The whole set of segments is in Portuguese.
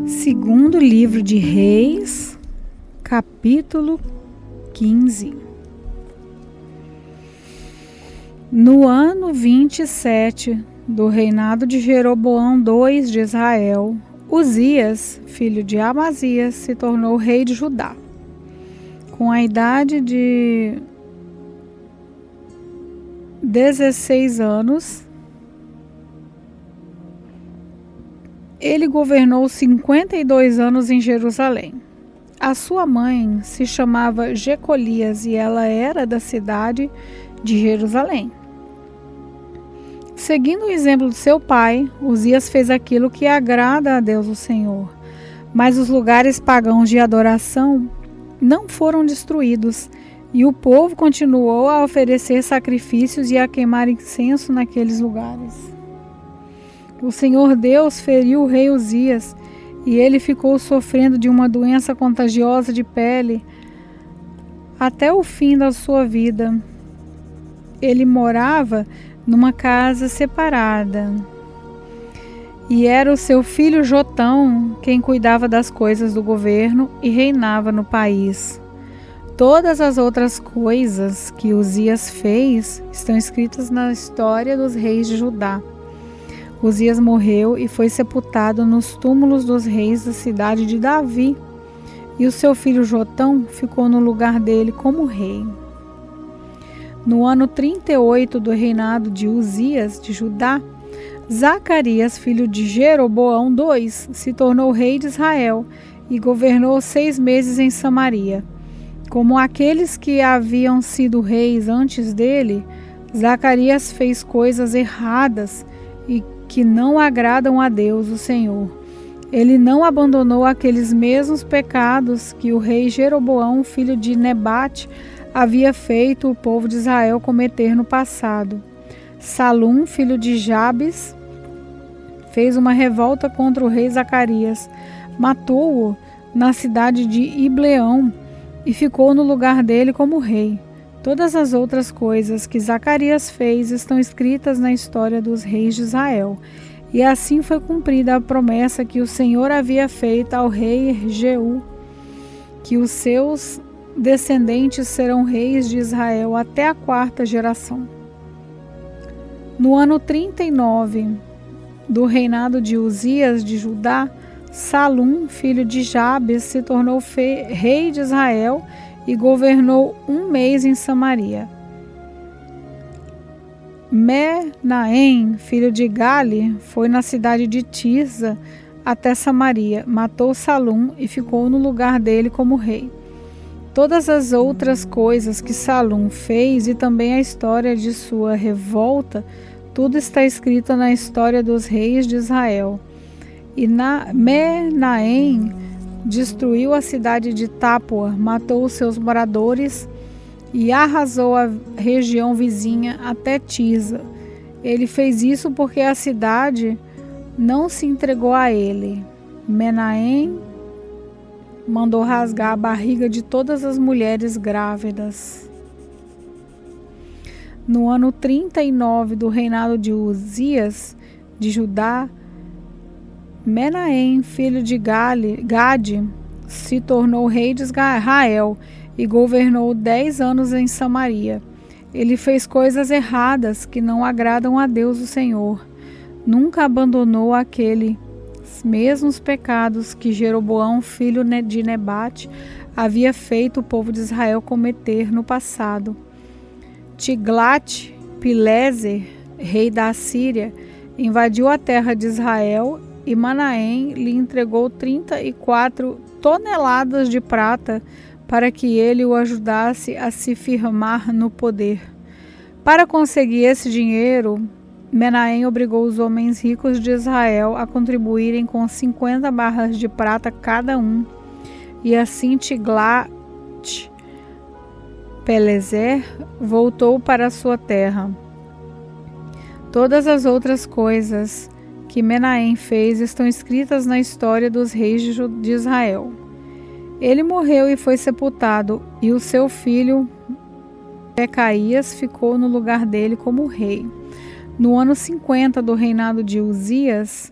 Segundo livro de Reis, capítulo 15. No ano 27 do reinado de Jeroboão II de Israel, Uzias, filho de Amazias, se tornou rei de Judá. Com a idade de 16 anos, ele governou 52 anos em Jerusalém. A sua mãe se chamava Jecolias e ela era da cidade de Jerusalém. Seguindo o exemplo de seu pai, Uzias fez aquilo que agrada a Deus o Senhor. Mas os lugares pagãos de adoração não foram destruídos, e o povo continuou a oferecer sacrifícios e a queimar incenso naqueles lugares. O Senhor Deus feriu o rei Uzias, e ele ficou sofrendo de uma doença contagiosa de pele até o fim da sua vida. Ele morava numa casa separada, e era o seu filho Jotão quem cuidava das coisas do governo e reinava no país. Todas as outras coisas que Uzias fez estão escritas na história dos reis de Judá. Uzias morreu e foi sepultado nos túmulos dos reis da cidade de Davi, e o seu filho Jotão ficou no lugar dele como rei. No ano 38 do reinado de Uzias de Judá, Zacarias, filho de Jeroboão II, se tornou rei de Israel e governou 6 meses em Samaria. Como aqueles que haviam sido reis antes dele, Zacarias fez coisas erradas e que não agradam a Deus, o Senhor. Ele não abandonou aqueles mesmos pecados que o rei Jeroboão, filho de Nebate, havia feito o povo de Israel cometer no passado. Salum, filho de Jabes, fez uma revolta contra o rei Zacarias, matou-o na cidade de Ibleão e ficou no lugar dele como rei. Todas as outras coisas que Zacarias fez estão escritas na história dos reis de Israel. E assim foi cumprida a promessa que o Senhor havia feito ao rei Jeú, que os seus descendentes serão reis de Israel até a 4ª geração. No ano 39 do reinado de Uzias de Judá, Salum, filho de Jabes, se tornou rei de Israel e governou 1 mês em Samaria. Menahem, filho de Gali, foi na cidade de Tirza até Samaria, matou Salum e ficou no lugar dele como rei. Todas as outras coisas que Salum fez e também a história de sua revolta, tudo está escrito na história dos reis de Israel. E Menahem destruiu a cidade de Tápua, matou os seus moradores e arrasou a região vizinha até Tirza. Ele fez isso porque a cidade não se entregou a ele. Menahem mandou rasgar a barriga de todas as mulheres grávidas. No ano 39 do reinado de Uzias de Judá, Menahem, filho de Gade, se tornou rei de Israel e governou 10 anos em Samaria. Ele fez coisas erradas que não agradam a Deus o Senhor. Nunca abandonou aqueles mesmos pecados que Jeroboão, filho de Nebate, havia feito o povo de Israel cometer no passado. Tiglat-Pileser, rei da Assíria, invadiu a terra de Israel e Menahem lhe entregou 34 toneladas de prata para que ele o ajudasse a se firmar no poder. Para conseguir esse dinheiro, Menahem obrigou os homens ricos de Israel a contribuírem com 50 barras de prata cada um, e assim Tiglat-Pileser voltou para sua terra. Todas as outras coisas que Menahem fez estão escritas na história dos reis de Israel. Ele morreu e foi sepultado, e o seu filho Pecaías ficou no lugar dele como rei. No ano 50 do reinado de Uzias,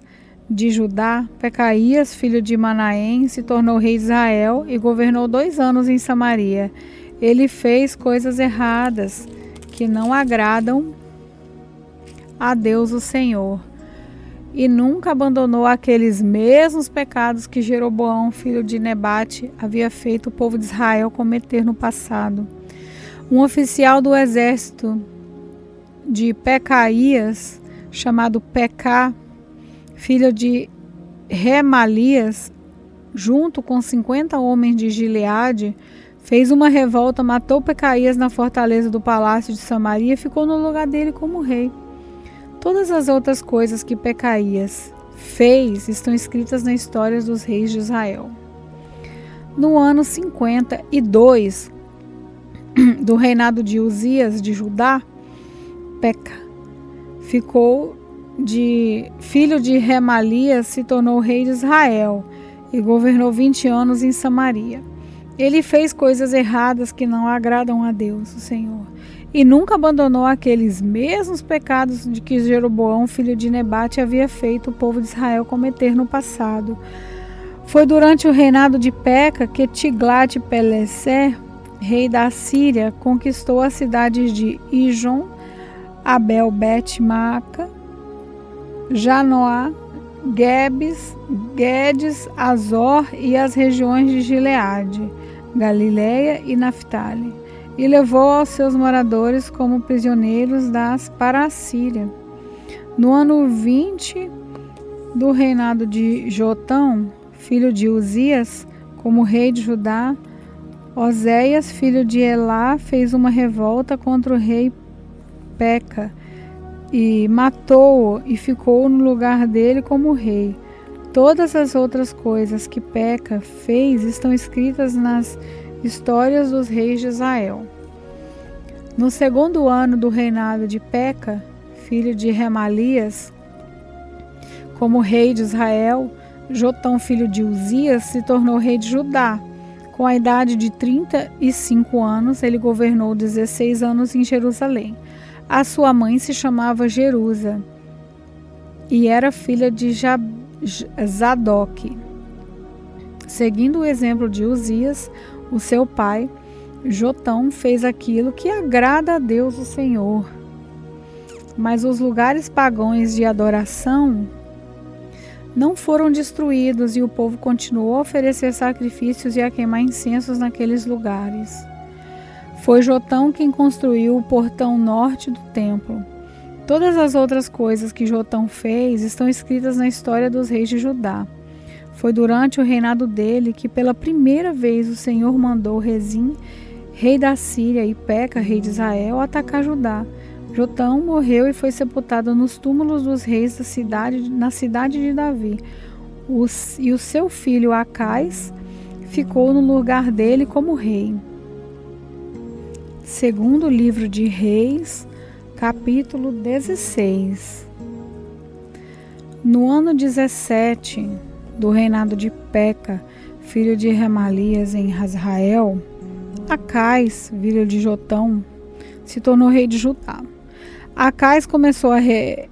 de Judá, Pecaías, filho de Manaém, se tornou rei de Israel e governou 2 anos em Samaria. Ele fez coisas erradas que não agradam a Deus o Senhor, e nunca abandonou aqueles mesmos pecados que Jeroboão, filho de Nebate, havia feito o povo de Israel cometer no passado. Um oficial do exército de Pecaías, chamado Pecá, filho de Remalias, junto com 50 homens de Gileade, fez uma revolta, matou Pecaías na fortaleza do palácio de Samaria e ficou no lugar dele como rei. Todas as outras coisas que Pecaías fez estão escritas na história dos reis de Israel. No ano 52 do reinado de Uzias de Judá, Peca, filho de Remalias, se tornou rei de Israel e governou 20 anos em Samaria. Ele fez coisas erradas que não agradam a Deus, o Senhor, e nunca abandonou aqueles mesmos pecados de que Jeroboão, filho de Nebate, havia feito o povo de Israel cometer no passado. Foi durante o reinado de Peca que Tiglat-Pileser, rei da Síria, conquistou as cidades de Ijon, Abel, Bet-Maca, Janoá, Guedes, Azor e as regiões de Gileade, Galileia e Naftali, e levou aos seus moradores como prisioneiros para a Síria. No ano 20 do reinado de Jotão, filho de Uzias, como rei de Judá, Oséias, filho de Elá, fez uma revolta contra o rei Peca e matou-o e ficou no lugar dele como rei. Todas as outras coisas que Peca fez estão escritas nas histórias dos reis de Israel. No 2º ano do reinado de Peca, filho de Remalias, como rei de Israel, Jotão, filho de Uzias, se tornou rei de Judá. Com a idade de 35 anos, ele governou 16 anos em Jerusalém. A sua mãe se chamava Jerusa e era filha de Zadok. Seguindo o exemplo de Uzias, o seu pai, Jotão fez aquilo que agrada a Deus o Senhor. Mas os lugares pagãos de adoração não foram destruídos e o povo continuou a oferecer sacrifícios e a queimar incensos naqueles lugares. Foi Jotão quem construiu o portão norte do templo. Todas as outras coisas que Jotão fez estão escritas na história dos reis de Judá. Foi durante o reinado dele que pela primeira vez o Senhor mandou Rezim, rei da Síria, e Peca, rei de Israel, atacar Judá. Jotão morreu e foi sepultado nos túmulos dos reis na cidade de Davi. E o seu filho Acais ficou no lugar dele como rei. Segundo livro de Reis, capítulo 16. No ano 17 do reinado de Peca, filho de Remalias em Israel, Acais, filho de Jotão, se tornou rei de Judá. Acais começou a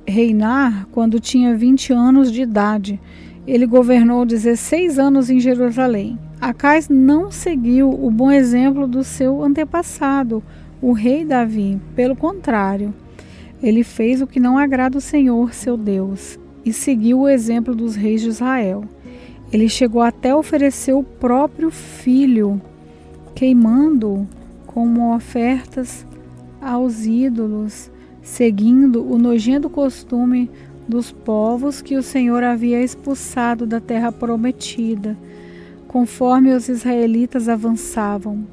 reinar quando tinha 20 anos de idade. Ele governou 16 anos em Jerusalém. Acais não seguiu o bom exemplo do seu antepassado, o rei Davi. Pelo contrário, ele fez o que não agrada o Senhor, seu Deus, e seguiu o exemplo dos reis de Israel. Ele chegou até a oferecer o próprio filho, queimando-o como ofertas aos ídolos, seguindo o nojento costume dos povos que o Senhor havia expulsado da terra prometida, conforme os israelitas avançavam.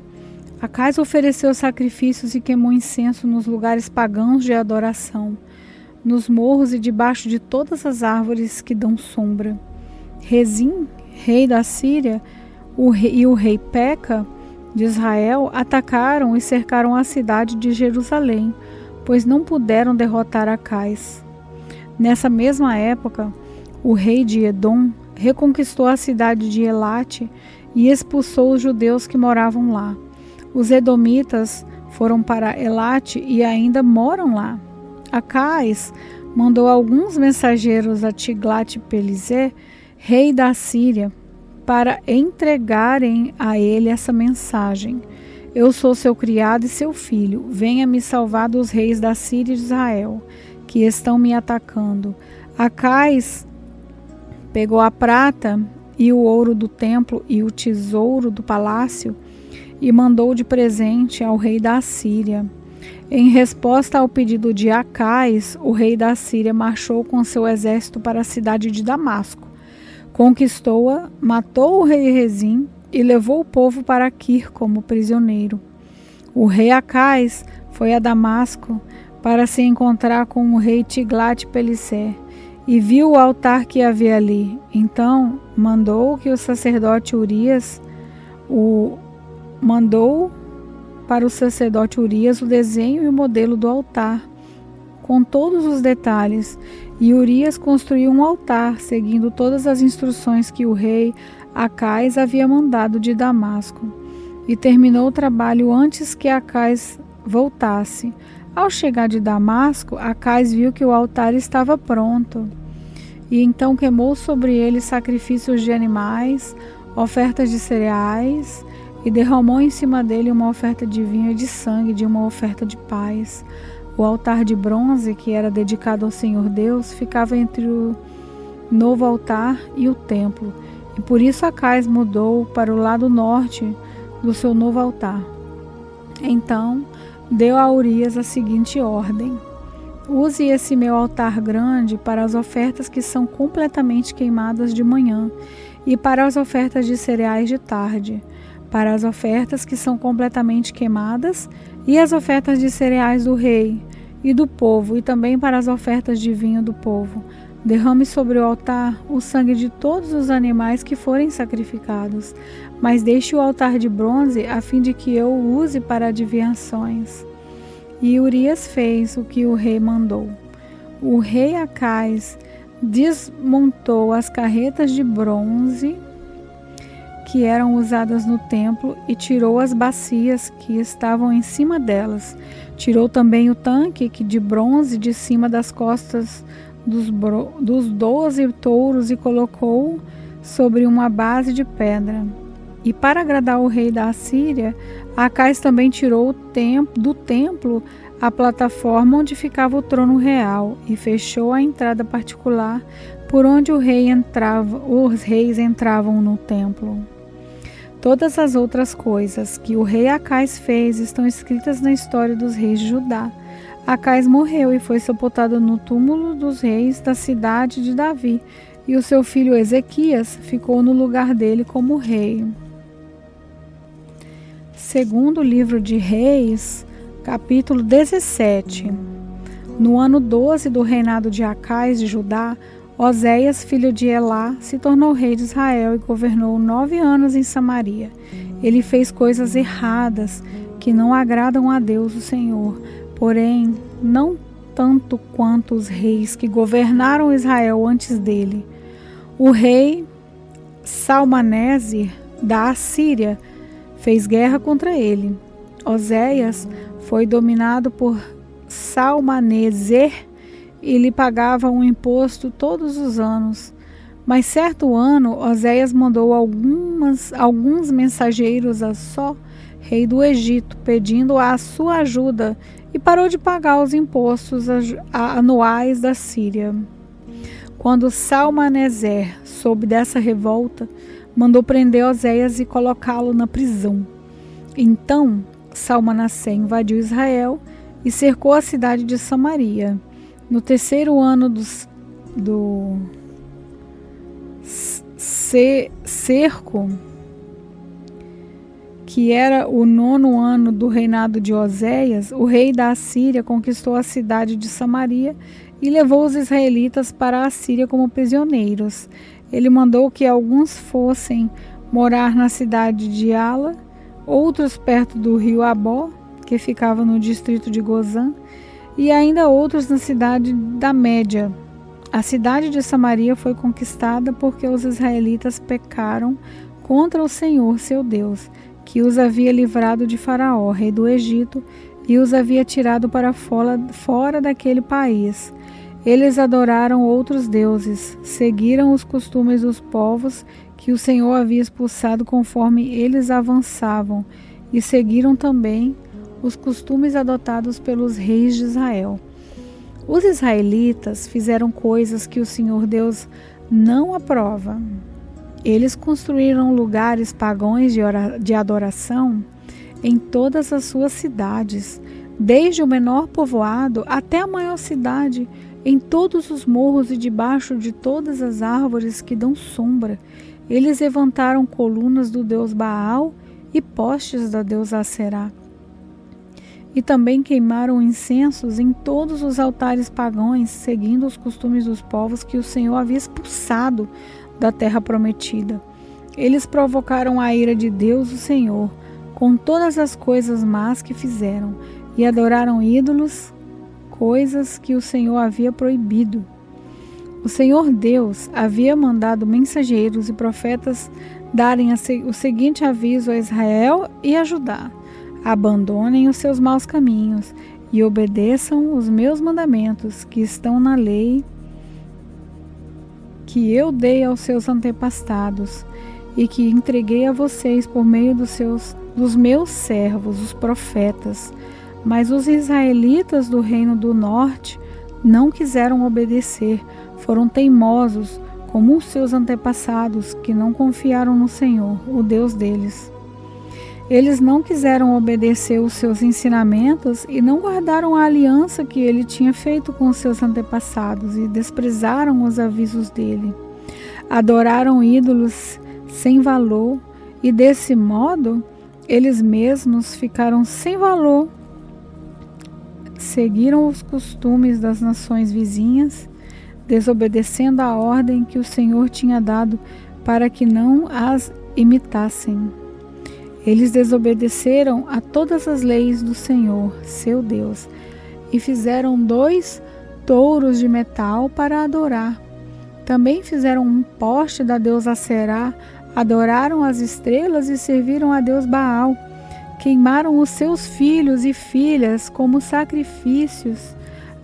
Acais ofereceu sacrifícios e queimou incenso nos lugares pagãos de adoração, nos morros e debaixo de todas as árvores que dão sombra. Rezim, rei da Síria, e o rei Peca, de Israel, atacaram e cercaram a cidade de Jerusalém, pois não puderam derrotar Acais. Nessa mesma época, o rei de Edom reconquistou a cidade de Elate e expulsou os judeus que moravam lá. Os edomitas foram para Elate e ainda moram lá. Acais mandou alguns mensageiros a Tiglat-Pileser, rei da Síria, para entregarem a ele essa mensagem: eu sou seu criado e seu filho, venha me salvar dos reis da Síria e de Israel, que estão me atacando. Acais pegou a prata e o ouro do templo e o tesouro do palácio e mandou de presente ao rei da Síria. Em resposta ao pedido de Acais, o rei da Síria marchou com seu exército para a cidade de Damasco, conquistou-a, matou o rei Rezim e levou o povo para Quir como prisioneiro. O rei Acais foi a Damasco para se encontrar com o rei Tiglat-Pileser e viu o altar que havia ali. Então mandou que o sacerdote Urias para o sacerdote Urias o desenho e o modelo do altar, com todos os detalhes, e Urias construiu um altar, seguindo todas as instruções que o rei Acais havia mandado de Damasco, e terminou o trabalho antes que Acais voltasse. Ao chegar de Damasco, Acais viu que o altar estava pronto, e então queimou sobre ele sacrifícios de animais, ofertas de cereais, e derramou em cima dele uma oferta de vinho e de sangue de uma oferta de paz. O altar de bronze, que era dedicado ao Senhor Deus, ficava entre o novo altar e o templo, e por isso Acais mudou para o lado norte do seu novo altar. Então deu a Urias a seguinte ordem: use esse meu altar grande para as ofertas que são completamente queimadas de manhã, e para as ofertas de cereais de tarde, para as ofertas que são completamente queimadas e as ofertas de cereais do rei e do povo, e também para as ofertas de vinho do povo. Derrame sobre o altar o sangue de todos os animais que forem sacrificados, mas deixe o altar de bronze a fim de que eu o use para adivinhações. E Urias fez o que o rei mandou. O rei Acais desmontou as carretas de bronze que eram usadas no templo e tirou as bacias que estavam em cima delas. Tirou também o tanque de bronze de cima das costas dos 12 touros e colocou sobre uma base de pedra. E para agradar o rei da Assíria, Acais também tirou do templo a plataforma onde ficava o trono real e fechou a entrada particular por onde os reis entravam no templo. Todas as outras coisas que o rei Acais fez estão escritas na história dos reis de Judá. Acais morreu e foi sepultado no túmulo dos reis da cidade de Davi, e o seu filho Ezequias ficou no lugar dele como rei. Segundo livro de Reis, capítulo 17. No ano 12 do reinado de Acais de Judá, Oséias, filho de Elá, se tornou rei de Israel e governou 9 anos em Samaria. Ele fez coisas erradas que não agradam a Deus, o Senhor, porém não tanto quanto os reis que governaram Israel antes dele. O rei Salmaneser da Assíria fez guerra contra ele. Oséias foi dominado por Salmaneser e lhe pagava um imposto todos os anos. Mas certo ano, Oséias mandou alguns mensageiros a Só, rei do Egito, pedindo a sua ajuda, e parou de pagar os impostos anuais da Síria. Quando Salmaneser soube dessa revolta, mandou prender Oséias e colocá-lo na prisão. Então Salmaneser invadiu Israel e cercou a cidade de Samaria. No terceiro ano do cerco, que era o 9º ano do reinado de Oséias, o rei da Assíria conquistou a cidade de Samaria e levou os israelitas para a Assíria como prisioneiros. Ele mandou que alguns fossem morar na cidade de Ala, outros perto do rio Abó, que ficava no distrito de Gozã, e ainda outros na cidade da Média. A cidade de Samaria foi conquistada porque os israelitas pecaram contra o Senhor, seu Deus, que os havia livrado de Faraó, rei do Egito, e os havia tirado para fora daquele país. Eles adoraram outros deuses, seguiram os costumes dos povos que o Senhor havia expulsado conforme eles avançavam, e seguiram também os costumes adotados pelos reis de Israel. Os israelitas fizeram coisas que o Senhor Deus não aprova. Eles construíram lugares pagãos de adoração em todas as suas cidades, desde o menor povoado até a maior cidade, em todos os morros e debaixo de todas as árvores que dão sombra. Eles levantaram colunas do deus Baal e postes da deusa Aserá. E também queimaram incensos em todos os altares pagãos, seguindo os costumes dos povos que o Senhor havia expulsado da terra prometida. Eles provocaram a ira de Deus, o Senhor, com todas as coisas más que fizeram, e adoraram ídolos, coisas que o Senhor havia proibido. O Senhor Deus havia mandado mensageiros e profetas darem o seguinte aviso a Israel e a Judá: abandonem os seus maus caminhos e obedeçam os meus mandamentos que estão na lei que eu dei aos seus antepassados e que entreguei a vocês por meio dos meus servos, os profetas. Mas os israelitas do reino do norte não quiseram obedecer, foram teimosos como os seus antepassados, que não confiaram no Senhor, o Deus deles. Eles não quiseram obedecer os seus ensinamentos e não guardaram a aliança que ele tinha feito com os seus antepassados e desprezaram os avisos dele. Adoraram ídolos sem valor e, desse modo, eles mesmos ficaram sem valor. Seguiram os costumes das nações vizinhas, desobedecendo a ordem que o Senhor tinha dado para que não as imitassem. Eles desobedeceram a todas as leis do Senhor, seu Deus, e fizeram 2 touros de metal para adorar. Também fizeram um poste da deusa Aserá, adoraram as estrelas e serviram a deus Baal. Queimaram os seus filhos e filhas como sacrifícios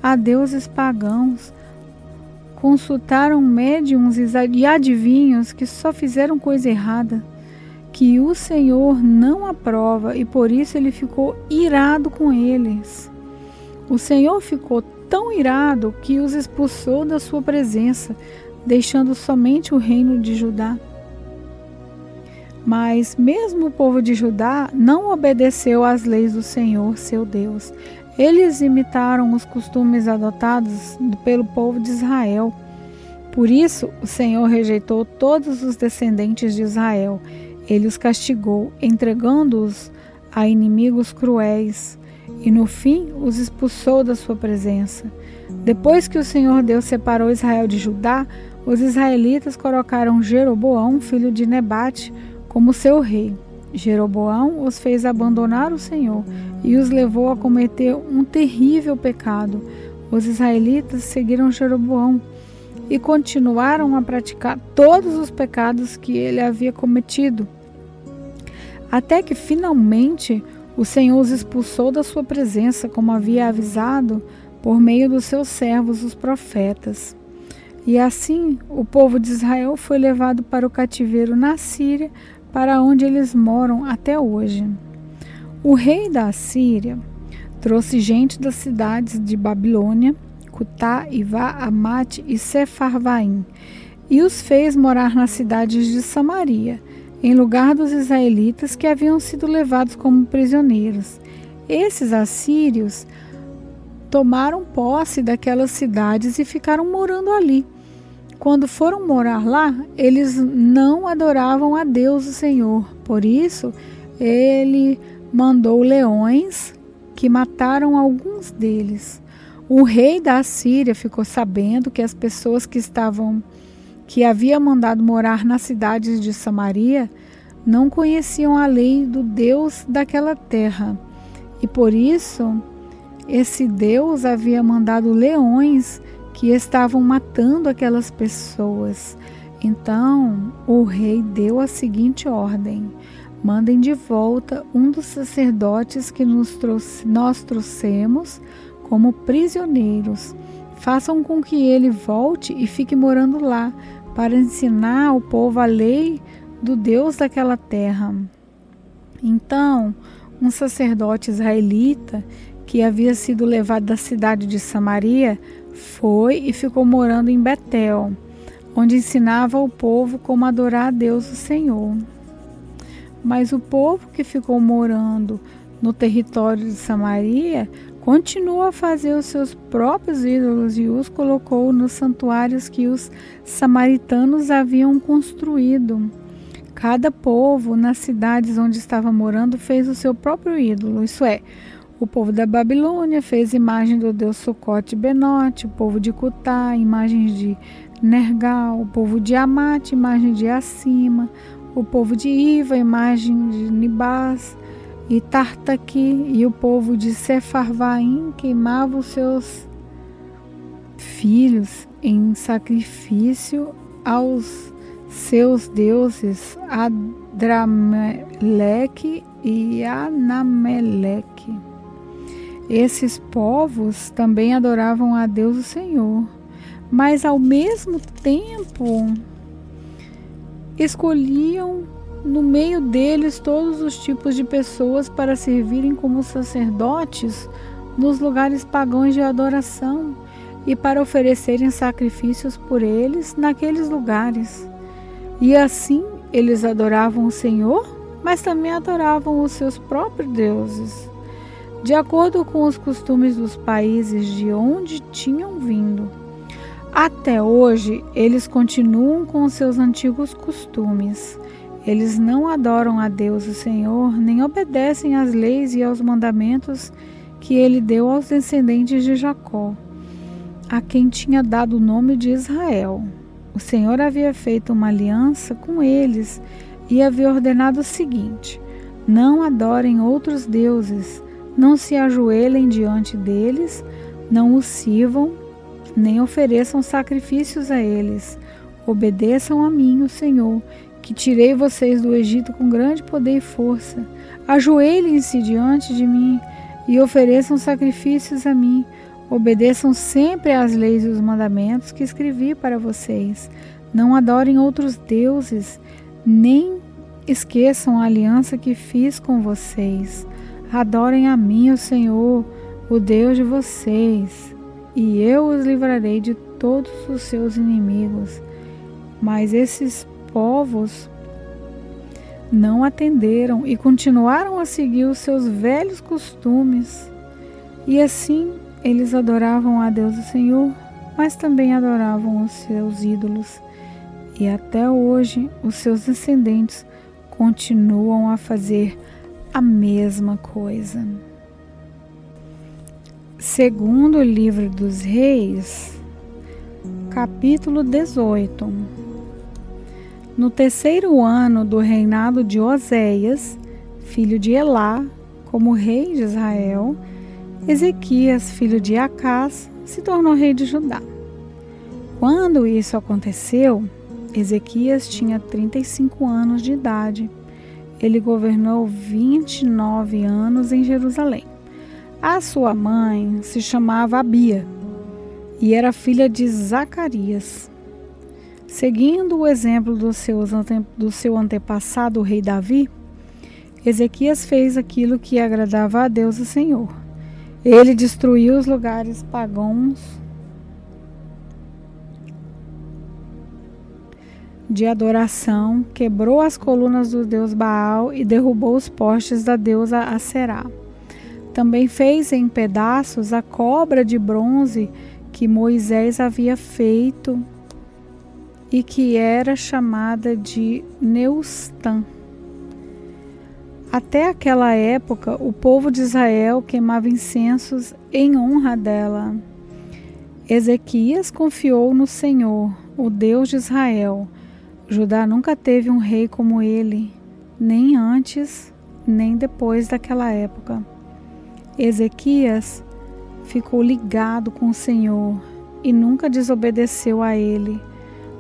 a deuses pagãos. Consultaram médiuns e adivinhos que só fizeram coisa errada, que o Senhor não aprova, e por isso ele ficou irado com eles. O Senhor ficou tão irado que os expulsou da sua presença, deixando somente o reino de Judá. Mas mesmo o povo de Judá não obedeceu às leis do Senhor, seu Deus. Eles imitaram os costumes adotados pelo povo de Israel. Por isso, o Senhor rejeitou todos os descendentes de Israel. Ele os castigou, entregando-os a inimigos cruéis, e no fim os expulsou da sua presença. Depois que o Senhor Deus separou Israel de Judá, os israelitas colocaram Jeroboão, filho de Nebate, como seu rei. Jeroboão os fez abandonar o Senhor e os levou a cometer um terrível pecado. Os israelitas seguiram Jeroboão e continuaram a praticar todos os pecados que ele havia cometido, até que finalmente o Senhor os expulsou da sua presença, como havia avisado por meio dos seus servos, os profetas. E assim o povo de Israel foi levado para o cativeiro na Síria, para onde eles moram até hoje. O rei da Assíria trouxe gente das cidades de Babilônia, Cutá, Ivá, Amate e Sefarvaim, e os fez morar nas cidades de Samaria, em lugar dos israelitas que haviam sido levados como prisioneiros. Esses assírios tomaram posse daquelas cidades e ficaram morando ali. Quando foram morar lá, eles não adoravam a Deus, o Senhor. Por isso, ele mandou leões que mataram alguns deles. O rei da Assíria ficou sabendo que as pessoas que havia mandado morar nas cidades de Samaria não conheciam a lei do Deus daquela terra. E por isso, esse Deus havia mandado leões que estavam matando aquelas pessoas. Então, o rei deu a seguinte ordem: mandem de volta um dos sacerdotes que nós trouxemos como prisioneiros. façam com que ele volte e fique morando lá, para ensinar ao povo a lei do Deus daquela terra. Então, um sacerdote israelita, que havia sido levado da cidade de Samaria, foi e ficou morando em Betel, onde ensinava ao povo como adorar a Deus o Senhor. Mas o povo que ficou morando no território de Samaria continuou a fazer os seus próprios ídolos e os colocou nos santuários que os samaritanos haviam construído. Cada povo, nas cidades onde estava morando, fez o seu próprio ídolo, isso é, o povo da Babilônia fez imagem do deus Sucote e Benote, o povo de Cutá, imagens de Nergal, o povo de Amate, imagem de Acima, o povo de Iva, imagem de Nibás e Tartaqui, e o povo de Sefarvaim queimava os seus filhos em sacrifício aos seus deuses Adrameleque e Anameleque. Esses povos também adoravam a Deus o Senhor, mas ao mesmo tempo escolhiam no meio deles todos os tipos de pessoas para servirem como sacerdotes nos lugares pagãos de adoração e para oferecerem sacrifícios por eles naqueles lugares. E assim eles adoravam o Senhor, mas também adoravam os seus próprios deuses, de acordo com os costumes dos países de onde tinham vindo. Até hoje, eles continuam com seus antigos costumes. Eles não adoram a Deus o Senhor, nem obedecem às leis e aos mandamentos que ele deu aos descendentes de Jacó, a quem tinha dado o nome de Israel. O Senhor havia feito uma aliança com eles e havia ordenado o seguinte: não adorem outros deuses, não se ajoelhem diante deles, não os sirvam, nem ofereçam sacrifícios a eles. Obedeçam a mim, o Senhor, que tirei vocês do Egito com grande poder e força. Ajoelhem-se diante de mim e ofereçam sacrifícios a mim. Obedeçam sempre às leis e os mandamentos que escrevi para vocês. Não adorem outros deuses, nem esqueçam a aliança que fiz com vocês. Adorem a mim, o Senhor, o Deus de vocês, e eu os livrarei de todos os seus inimigos. Mas esses povos não atenderam e continuaram a seguir os seus velhos costumes. E assim eles adoravam a Deus o Senhor, mas também adoravam os seus ídolos. E até hoje os seus descendentes continuam a fazer a mesma coisa. Segundo o livro dos Reis, capítulo 18. No terceiro ano do reinado de Oséias, filho de Elá, como rei de Israel, Ezequias, filho de Acás, se tornou rei de Judá. Quando isso aconteceu, Ezequias tinha 35 anos de idade. Ele governou 29 anos em Jerusalém. A sua mãe se chamava Abia e era filha de Zacarias. Seguindo o exemplo do seu antepassado, o rei Davi, Ezequias fez aquilo que agradava a Deus o Senhor. Ele destruiu os lugares pagãos de adoração, quebrou as colunas do deus Baal e derrubou os postes da deusa Aserá. Também fez em pedaços a cobra de bronze que Moisés havia feito e que era chamada de Neustã. Até aquela época, o povo de Israel queimava incensos em honra dela. Ezequias confiou no Senhor, o Deus de Israel. Judá nunca teve um rei como ele, nem antes, nem depois daquela época. Ezequias ficou ligado com o Senhor e nunca desobedeceu a ele,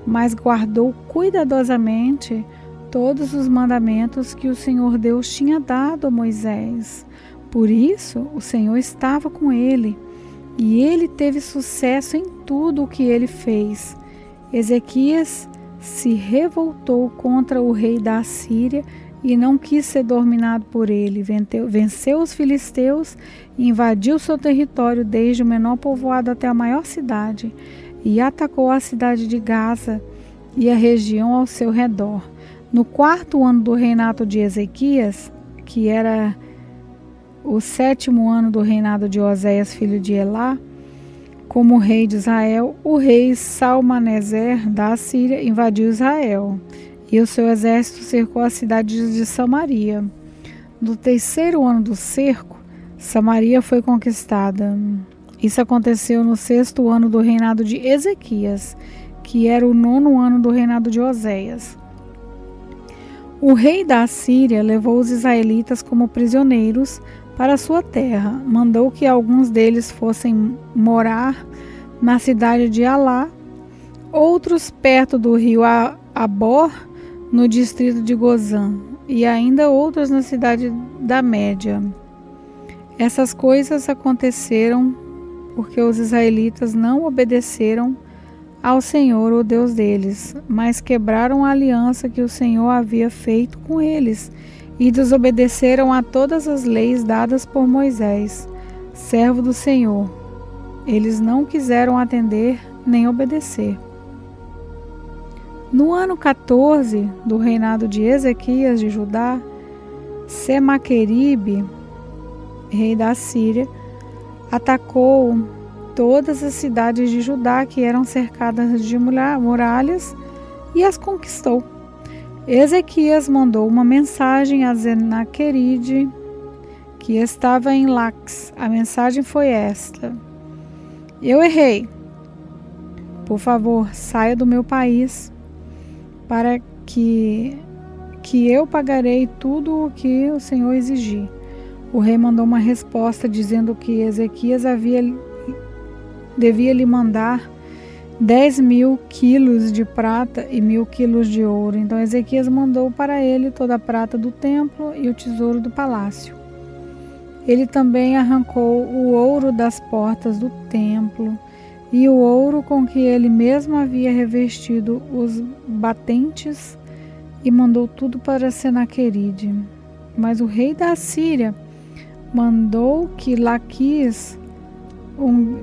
mas guardou cuidadosamente todos os mandamentos que o Senhor Deus tinha dado a Moisés. Por isso, o Senhor estava com ele e ele teve sucesso em tudo o que ele fez. Ezequias se revoltou contra o rei da Assíria e não quis ser dominado por ele. Venceu os filisteus e invadiu seu território desde o menor povoado até a maior cidade, e atacou a cidade de Gaza e a região ao seu redor. No 4º ano do reinado de Ezequias, que era o 7º ano do reinado de Oséias, filho de Elá, como rei de Israel, o rei Salmaneser da Assíria invadiu Israel, e o seu exército cercou a cidade de Samaria. No 3º ano do cerco, Samaria foi conquistada. Isso aconteceu no 6º ano do reinado de Ezequias, que era o 9º ano do reinado de Oséias. O rei da Assíria levou os israelitas como prisioneiros para sua terra. Mandou que alguns deles fossem morar na cidade de Alá, outros perto do rio Abor, no distrito de Gozã, e ainda outros na cidade da Média. Essas coisas aconteceram porque os israelitas não obedeceram ao Senhor, o Deus deles, mas quebraram a aliança que o Senhor havia feito com eles e desobedeceram a todas as leis dadas por Moisés, servo do Senhor. Eles não quiseram atender nem obedecer. No ano 14 do reinado de Ezequias de Judá, Senaqueribe, rei da Síria, atacou todas as cidades de Judá que eram cercadas de muralhas e as conquistou. Ezequias mandou uma mensagem a Senaqueribe, que estava em Laquis. A mensagem foi esta: eu errei. Por favor, saia do meu país, para que eu pagarei tudo o que o Senhor exigir. O rei mandou uma resposta dizendo que Ezequias devia lhe mandar 10.000 quilos de prata e 1.000 quilos de ouro. Então Ezequias mandou para ele toda a prata do templo e o tesouro do palácio. Ele também arrancou o ouro das portas do templo e o ouro com que ele mesmo havia revestido os batentes, e mandou tudo para Senaqueribe. Mas o rei da Assíria mandou que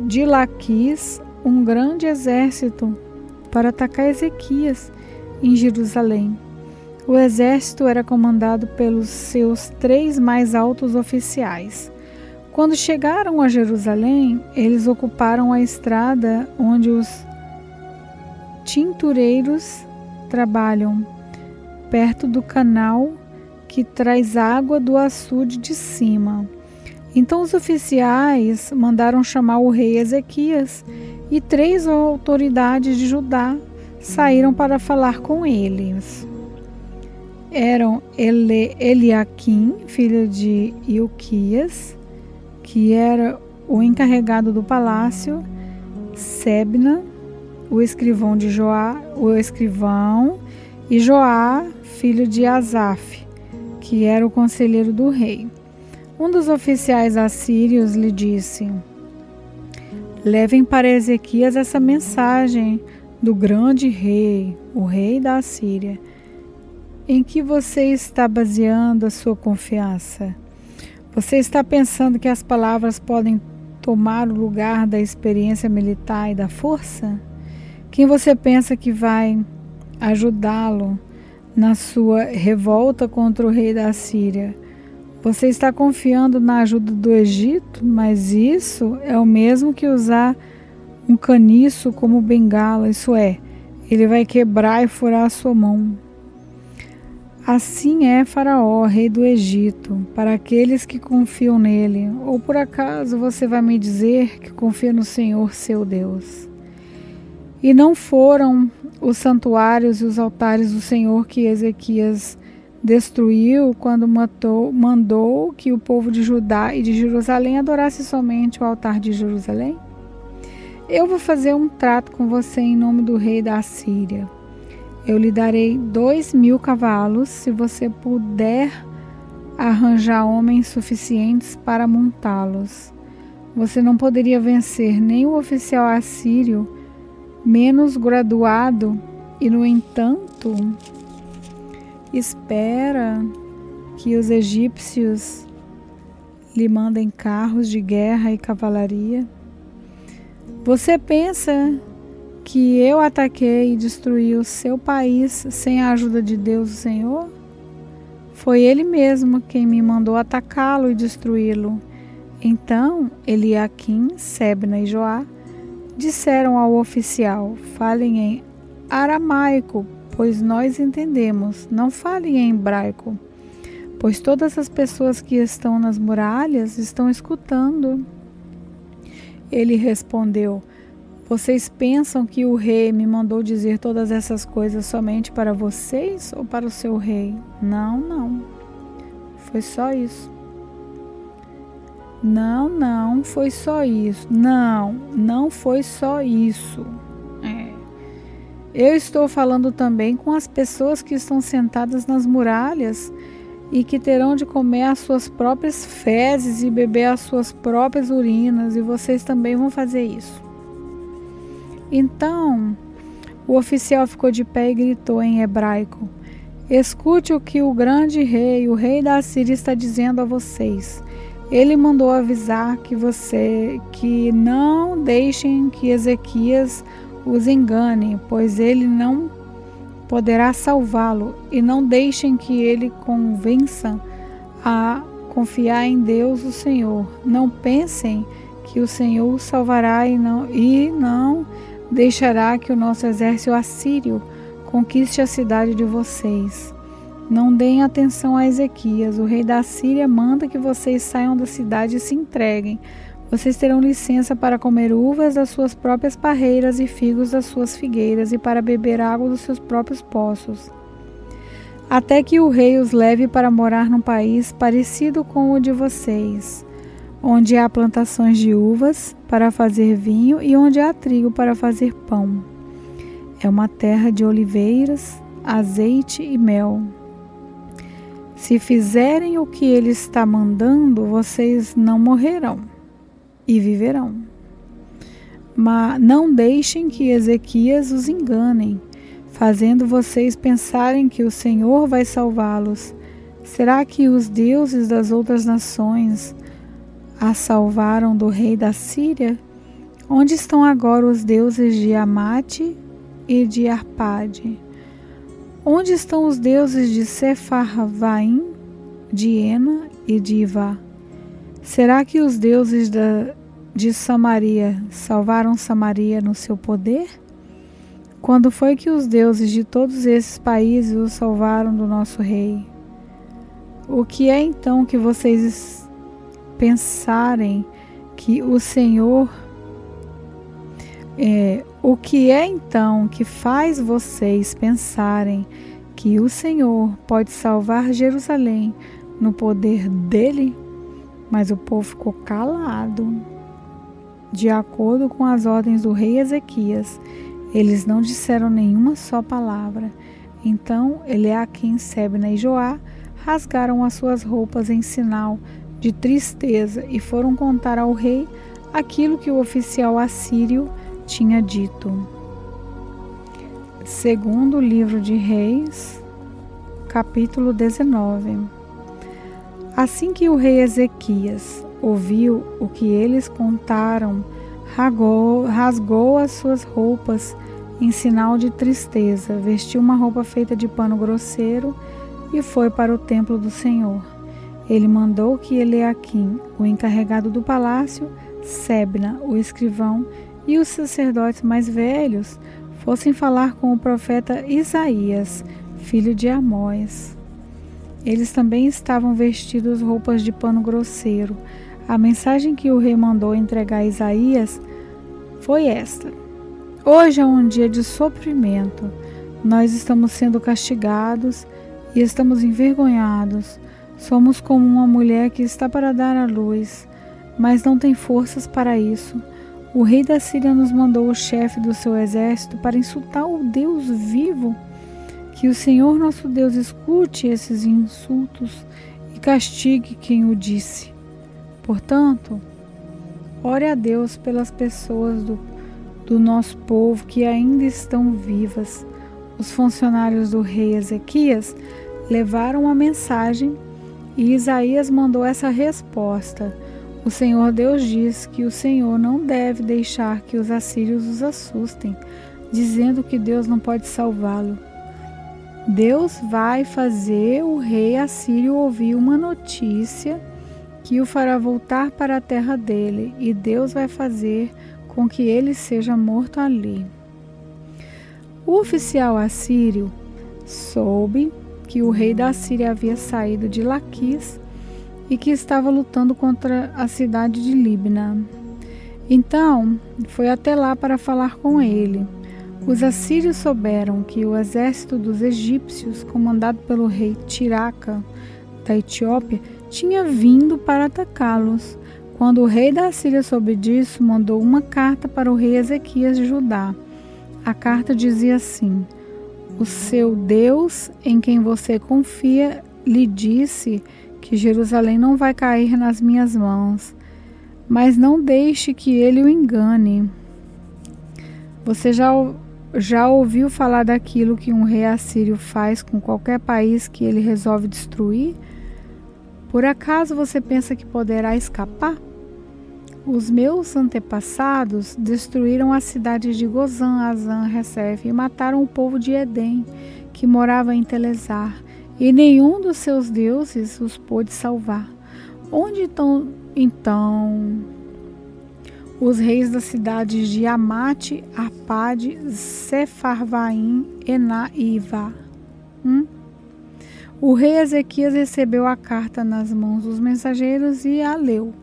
de Laquis um grande exército para atacar Ezequias em Jerusalém. O exército era comandado pelos seus 3 mais altos oficiais. Quando chegaram a Jerusalém, eles ocuparam a estrada onde os tintureiros trabalham, perto do canal que traz água do açude de cima. Então os oficiais mandaram chamar o rei Ezequias, e 3 autoridades de Judá saíram para falar com eles. Eram Eliaquim, filho de Ilquias, que era o encarregado do palácio, Sebna, o escrivão e Joá, filho de Asaf, que era o conselheiro do rei. Um dos oficiais assírios lhe disse: levem para Ezequias essa mensagem do grande rei, o rei da Assíria. Em que você está baseando a sua confiança? Você está pensando que as palavras podem tomar o lugar da experiência militar e da força? Quem você pensa que vai ajudá-lo na sua revolta contra o rei da Assíria? Você está confiando na ajuda do Egito, mas isso é o mesmo que usar um caniço como bengala, isso é, ele vai quebrar e furar a sua mão. Assim é Faraó, rei do Egito, para aqueles que confiam nele. Ou por acaso você vai me dizer que confia no Senhor, seu Deus? E não foram os santuários e os altares do Senhor que Ezequias destruiu quando mandou que o povo de Judá e de Jerusalém adorasse somente o altar de Jerusalém? Eu vou fazer um trato com você em nome do rei da Assíria. Eu lhe darei 2.000 cavalos se você puder arranjar homens suficientes para montá-los. Você não poderia vencer nem o oficial assírio menos graduado e, no entanto, espera que os egípcios lhe mandem carros de guerra e cavalaria. Você pensa que eu ataquei e destruí o seu país sem a ajuda de Deus, o Senhor? Foi Ele mesmo quem me mandou atacá-lo e destruí-lo. Então, Eliaquim, Sebna e Joá disseram ao oficial: falem em aramaico, pois nós entendemos. Não falem em hebraico, pois todas as pessoas que estão nas muralhas estão escutando. Ele respondeu: vocês pensam que o rei me mandou dizer todas essas coisas somente para vocês ou para o seu rei? Não. Foi só isso. Não foi só isso. Não foi só isso. Eu estou falando também com as pessoas que estão sentadas nas muralhas e que terão de comer as suas próprias fezes e beber as suas próprias urinas, e vocês também vão fazer isso. Então, o oficial ficou de pé e gritou em hebraico: escute o que o grande rei, o rei da Assíria, está dizendo a vocês. Ele mandou avisar que não deixem que Ezequias os engane, pois ele não poderá salvá-lo, e não deixem que ele convença a confiar em Deus, o Senhor. Não pensem que o Senhor o salvará e não deixará que o nosso exército assírio conquiste a cidade de vocês. Não deem atenção a Ezequias. O rei da Síria manda que vocês saiam da cidade e se entreguem. Vocês terão licença para comer uvas das suas próprias parreiras e figos das suas figueiras e para beber água dos seus próprios poços, até que o rei os leve para morar num país parecido com o de vocês, onde há plantações de uvas para fazer vinho e onde há trigo para fazer pão. É uma terra de oliveiras, azeite e mel. Se fizerem o que ele está mandando, vocês não morrerão e viverão. Mas não deixem que Ezequias os engane, fazendo vocês pensarem que o Senhor vai salvá-los. Será que os deuses das outras nações a salvaram do rei da Síria? Onde estão agora os deuses de Amate e de Arpade? Onde estão os deuses de Sefarvaim, de Ena e de Ivá? Será que os deuses de Samaria salvaram Samaria no seu poder? Quando foi que os deuses de todos esses países os salvaram do nosso rei? O que é então que vocês pensarem que o Senhor... o que é então que faz vocês pensarem que o Senhor pode salvar Jerusalém no poder dele? Mas o povo ficou calado. De acordo com as ordens do rei Ezequias, eles não disseram nenhuma só palavra. Então Eliaquim, Sebna e Joá rasgaram as suas roupas em sinal de tristeza e foram contar ao rei aquilo que o oficial assírio tinha dito. Segundo livro de Reis, capítulo 19. Assim que o rei Ezequias ouviu o que eles contaram, rasgou as suas roupas em sinal de tristeza, vestiu uma roupa feita de pano grosseiro e foi para o templo do Senhor. Ele mandou que Eliaquim, o encarregado do palácio, Sebna, o escrivão, e os sacerdotes mais velhos fossem falar com o profeta Isaías, filho de Amós. Eles também estavam vestidos roupas de pano grosseiro. A mensagem que o rei mandou entregar a Isaías foi esta: hoje é um dia de sofrimento. Nós estamos sendo castigados e estamos envergonhados. Somos como uma mulher que está para dar à luz, mas não tem forças para isso. O rei da Síria nos mandou o chefe do seu exército para insultar o Deus vivo. Que o Senhor nosso Deus escute esses insultos e castigue quem o disse. Portanto, ore a Deus pelas pessoas do nosso povo que ainda estão vivas. Os funcionários do rei Ezequias levaram a mensagem e Isaías mandou essa resposta: o Senhor Deus diz que o Senhor não deve deixar que os assírios os assustem, dizendo que Deus não pode salvá-lo. Deus vai fazer o rei assírio ouvir uma notícia que o fará voltar para a terra dele, e Deus vai fazer com que ele seja morto ali. O oficial assírio soube que o rei da Síria havia saído de Laquis e que estava lutando contra a cidade de Libna. Então, foi até lá para falar com ele. Os assírios souberam que o exército dos egípcios, comandado pelo rei Tiraca da Etiópia, tinha vindo para atacá-los. Quando o rei da Síria soube disso, mandou uma carta para o rei Ezequias de Judá. A carta dizia assim: o seu Deus, em quem você confia, lhe disse que Jerusalém não vai cair nas minhas mãos, mas não deixe que ele o engane. Você já ouviu falar daquilo que um rei assírio faz com qualquer país que ele resolve destruir? Por acaso você pensa que poderá escapar? Os meus antepassados destruíram as cidades de Gozã, Azã, Rezef e mataram o povo de Edém, que morava em Telezar, e nenhum dos seus deuses os pôde salvar. Onde estão, então, os reis das cidades de Amate, Arpade, Sefarvaim, Ená e Ivá? O rei Ezequias recebeu a carta nas mãos dos mensageiros e a leu.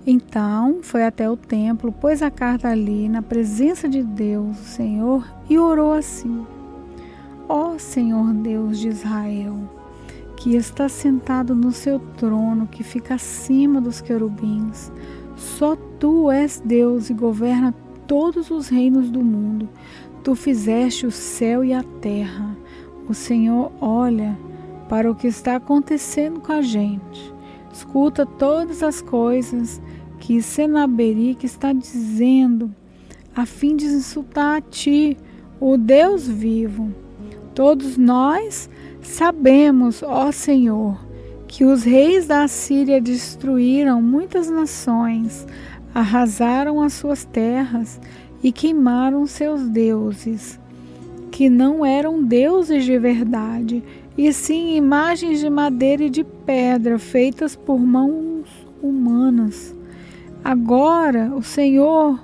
Então foi até o templo, pôs a carta ali na presença de Deus, o Senhor, e orou assim: ó Senhor Deus de Israel, que está sentado no seu trono, que fica acima dos querubins, só tu és Deus e governa todos os reinos do mundo. Tu fizeste o céu e a terra. O Senhor olha para o que está acontecendo com a gente. Escuta todas as coisas que Senaberique está dizendo, a fim de insultar a ti, o Deus vivo. Todos nós sabemos, ó Senhor, que os reis da Assíria destruíram muitas nações, arrasaram as suas terras e queimaram seus deuses, que não eram deuses de verdade, e sim imagens de madeira e de pedra feitas por mãos humanas. Agora, o Senhor,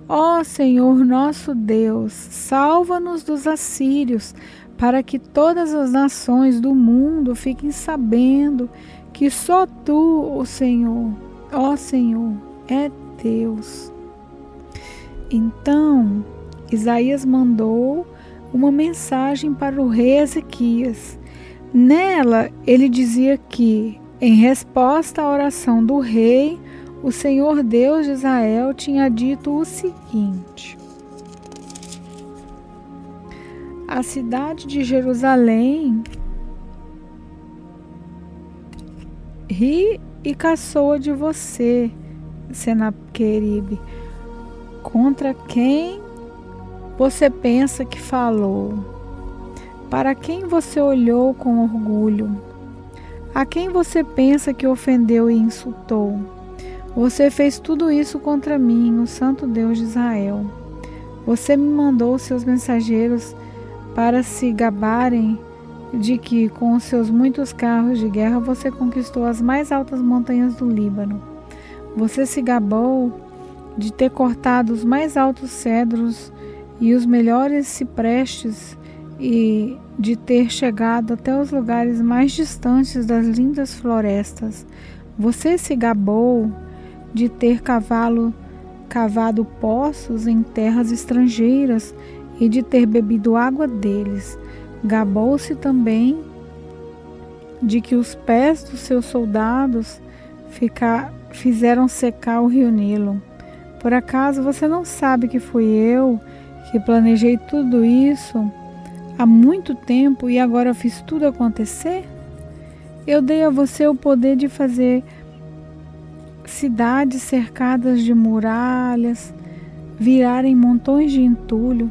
ó Senhor nosso Deus, salva-nos dos assírios, para que todas as nações do mundo fiquem sabendo que só tu, o Senhor, ó Senhor, é Deus. Então, Isaías mandou uma mensagem para o rei Ezequias. Nela, ele dizia que, em resposta à oração do rei, o Senhor Deus de Israel tinha dito o seguinte: a cidade de Jerusalém ri e caçoa de você, Senaqueribe, contra quem você pensa que falou? Para quem você olhou com orgulho? A quem você pensa que ofendeu e insultou? Você fez tudo isso contra mim, o Santo Deus de Israel. Você me mandou seus mensageiros para se gabarem de que, com os seus muitos carros de guerra, você conquistou as mais altas montanhas do Líbano. Você se gabou de ter cortado os mais altos cedros e os melhores ciprestes e de ter chegado até os lugares mais distantes das lindas florestas. Você se gabou de ter cavado poços em terras estrangeiras e de ter bebido água deles. Gabou-se também de que os pés dos seus soldados fizeram secar o rio Nilo. Por acaso você não sabe que fui eu que planejei tudo isso há muito tempo e agora fiz tudo acontecer? Eu dei a você o poder de fazer cidades cercadas de muralhas virarem montões de entulho.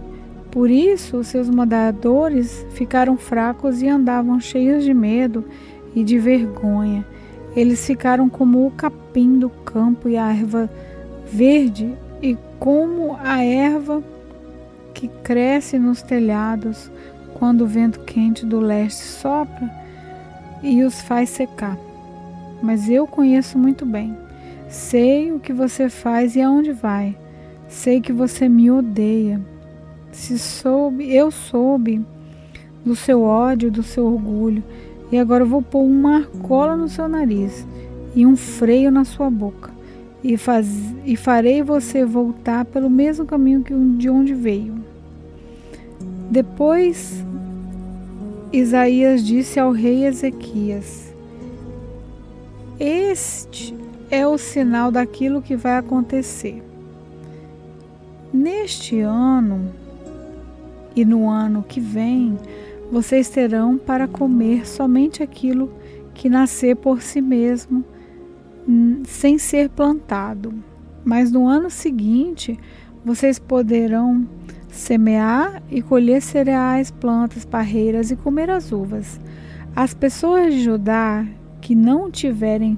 Por isso, os seus moradores ficaram fracos e andavam cheios de medo e de vergonha. Eles ficaram como o capim do campo e a erva verde, e como a erva que cresce nos telhados quando o vento quente do leste sopra e os faz secar. Mas eu conheço muito bem. Sei o que você faz e aonde vai. Sei que você me odeia. Eu soube do seu ódio, do seu orgulho, e agora eu vou pôr uma argola no seu nariz e um freio na sua boca, e farei você voltar pelo mesmo caminho de onde veio. Depois, Isaías disse ao rei Ezequias: este é o sinal daquilo que vai acontecer. Neste ano e no ano que vem, vocês terão para comer somente aquilo que nascer por si mesmo, sem ser plantado. Mas no ano seguinte, vocês poderão semear e colher cereais, plantas, parreiras e comer as uvas. As pessoas de Judá que não tiverem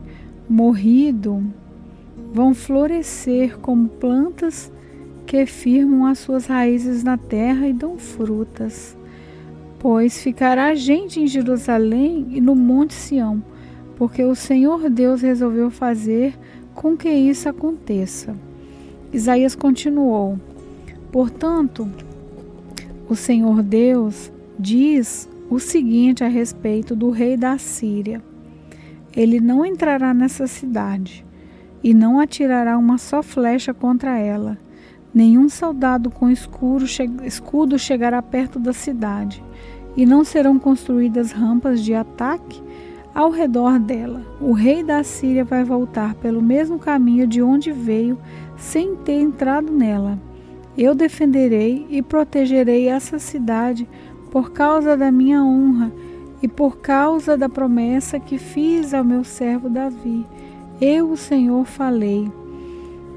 morrido vão florescer como plantas que firmam as suas raízes na terra e dão frutas. Pois ficará gente em Jerusalém e no Monte Sião, porque o Senhor Deus resolveu fazer com que isso aconteça. Isaías continuou: portanto, o Senhor Deus diz o seguinte a respeito do rei da Assíria: ele não entrará nessa cidade e não atirará uma só flecha contra ela. Nenhum soldado com escudo chegará perto da cidade, e não serão construídas rampas de ataque ao redor dela. O rei da Assíria vai voltar pelo mesmo caminho de onde veio, sem ter entrado nela. Eu defenderei e protegerei essa cidade por causa da minha honra e por causa da promessa que fiz ao meu servo Davi. Eu, o Senhor, falei.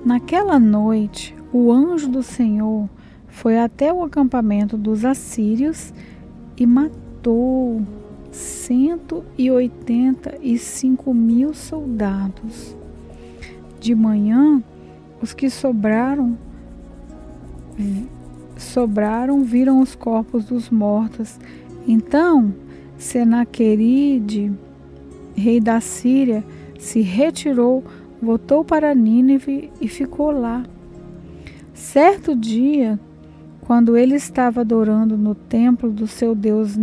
Naquela noite, o anjo do Senhor foi até o acampamento dos assírios e matou 185.000 soldados. De manhã, os que sobraram viram os corpos dos mortos. Então, Senaquerib, rei da Síria, se retirou, voltou para Nínive e ficou lá. Certo dia, quando ele estava adorando no templo do seu deus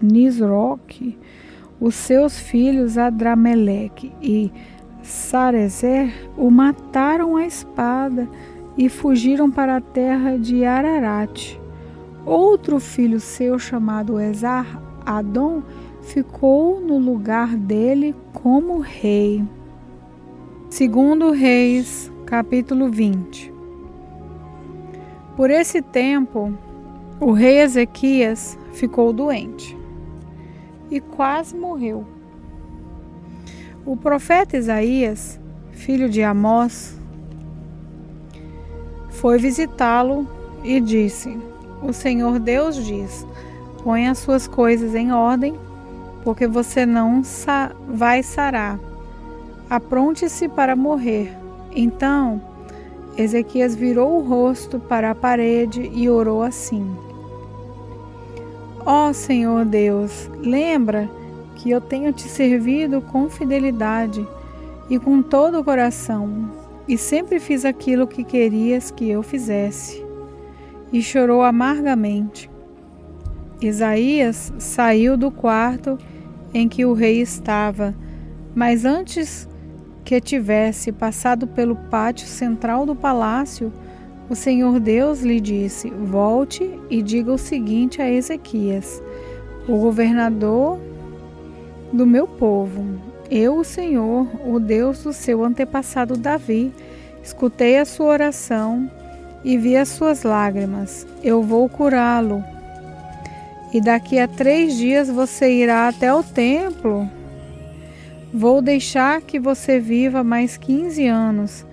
Nisroque, os seus filhos Adrameleque e Sarezer o mataram à espada e fugiram para a terra de Ararat. Outro filho seu, chamado Esar-Adom, ficou no lugar dele como rei. Segundo Reis, capítulo 20. Por esse tempo, o rei Ezequias ficou doente e quase morreu. O profeta Isaías, filho de Amós, foi visitá-lo e disse: o Senhor Deus diz: ponha as suas coisas em ordem, porque você não vai sarar. Apronte-se para morrer. Então, Ezequias virou o rosto para a parede e orou assim: ó Senhor Deus, lembra que eu tenho te servido com fidelidade e com todo o coração, e sempre fiz aquilo que querias que eu fizesse. E chorou amargamente. Isaías saiu do quarto em que o rei estava, mas antes que tivesse passado pelo pátio central do palácio, o Senhor Deus lhe disse: volte e diga o seguinte a Ezequias, o governador do meu povo: eu, o Senhor, o Deus do seu antepassado Davi, escutei a sua oração e vi as suas lágrimas. Eu vou curá-lo. E daqui a 3 dias você irá até o templo Vou deixar que você viva mais 15 anos.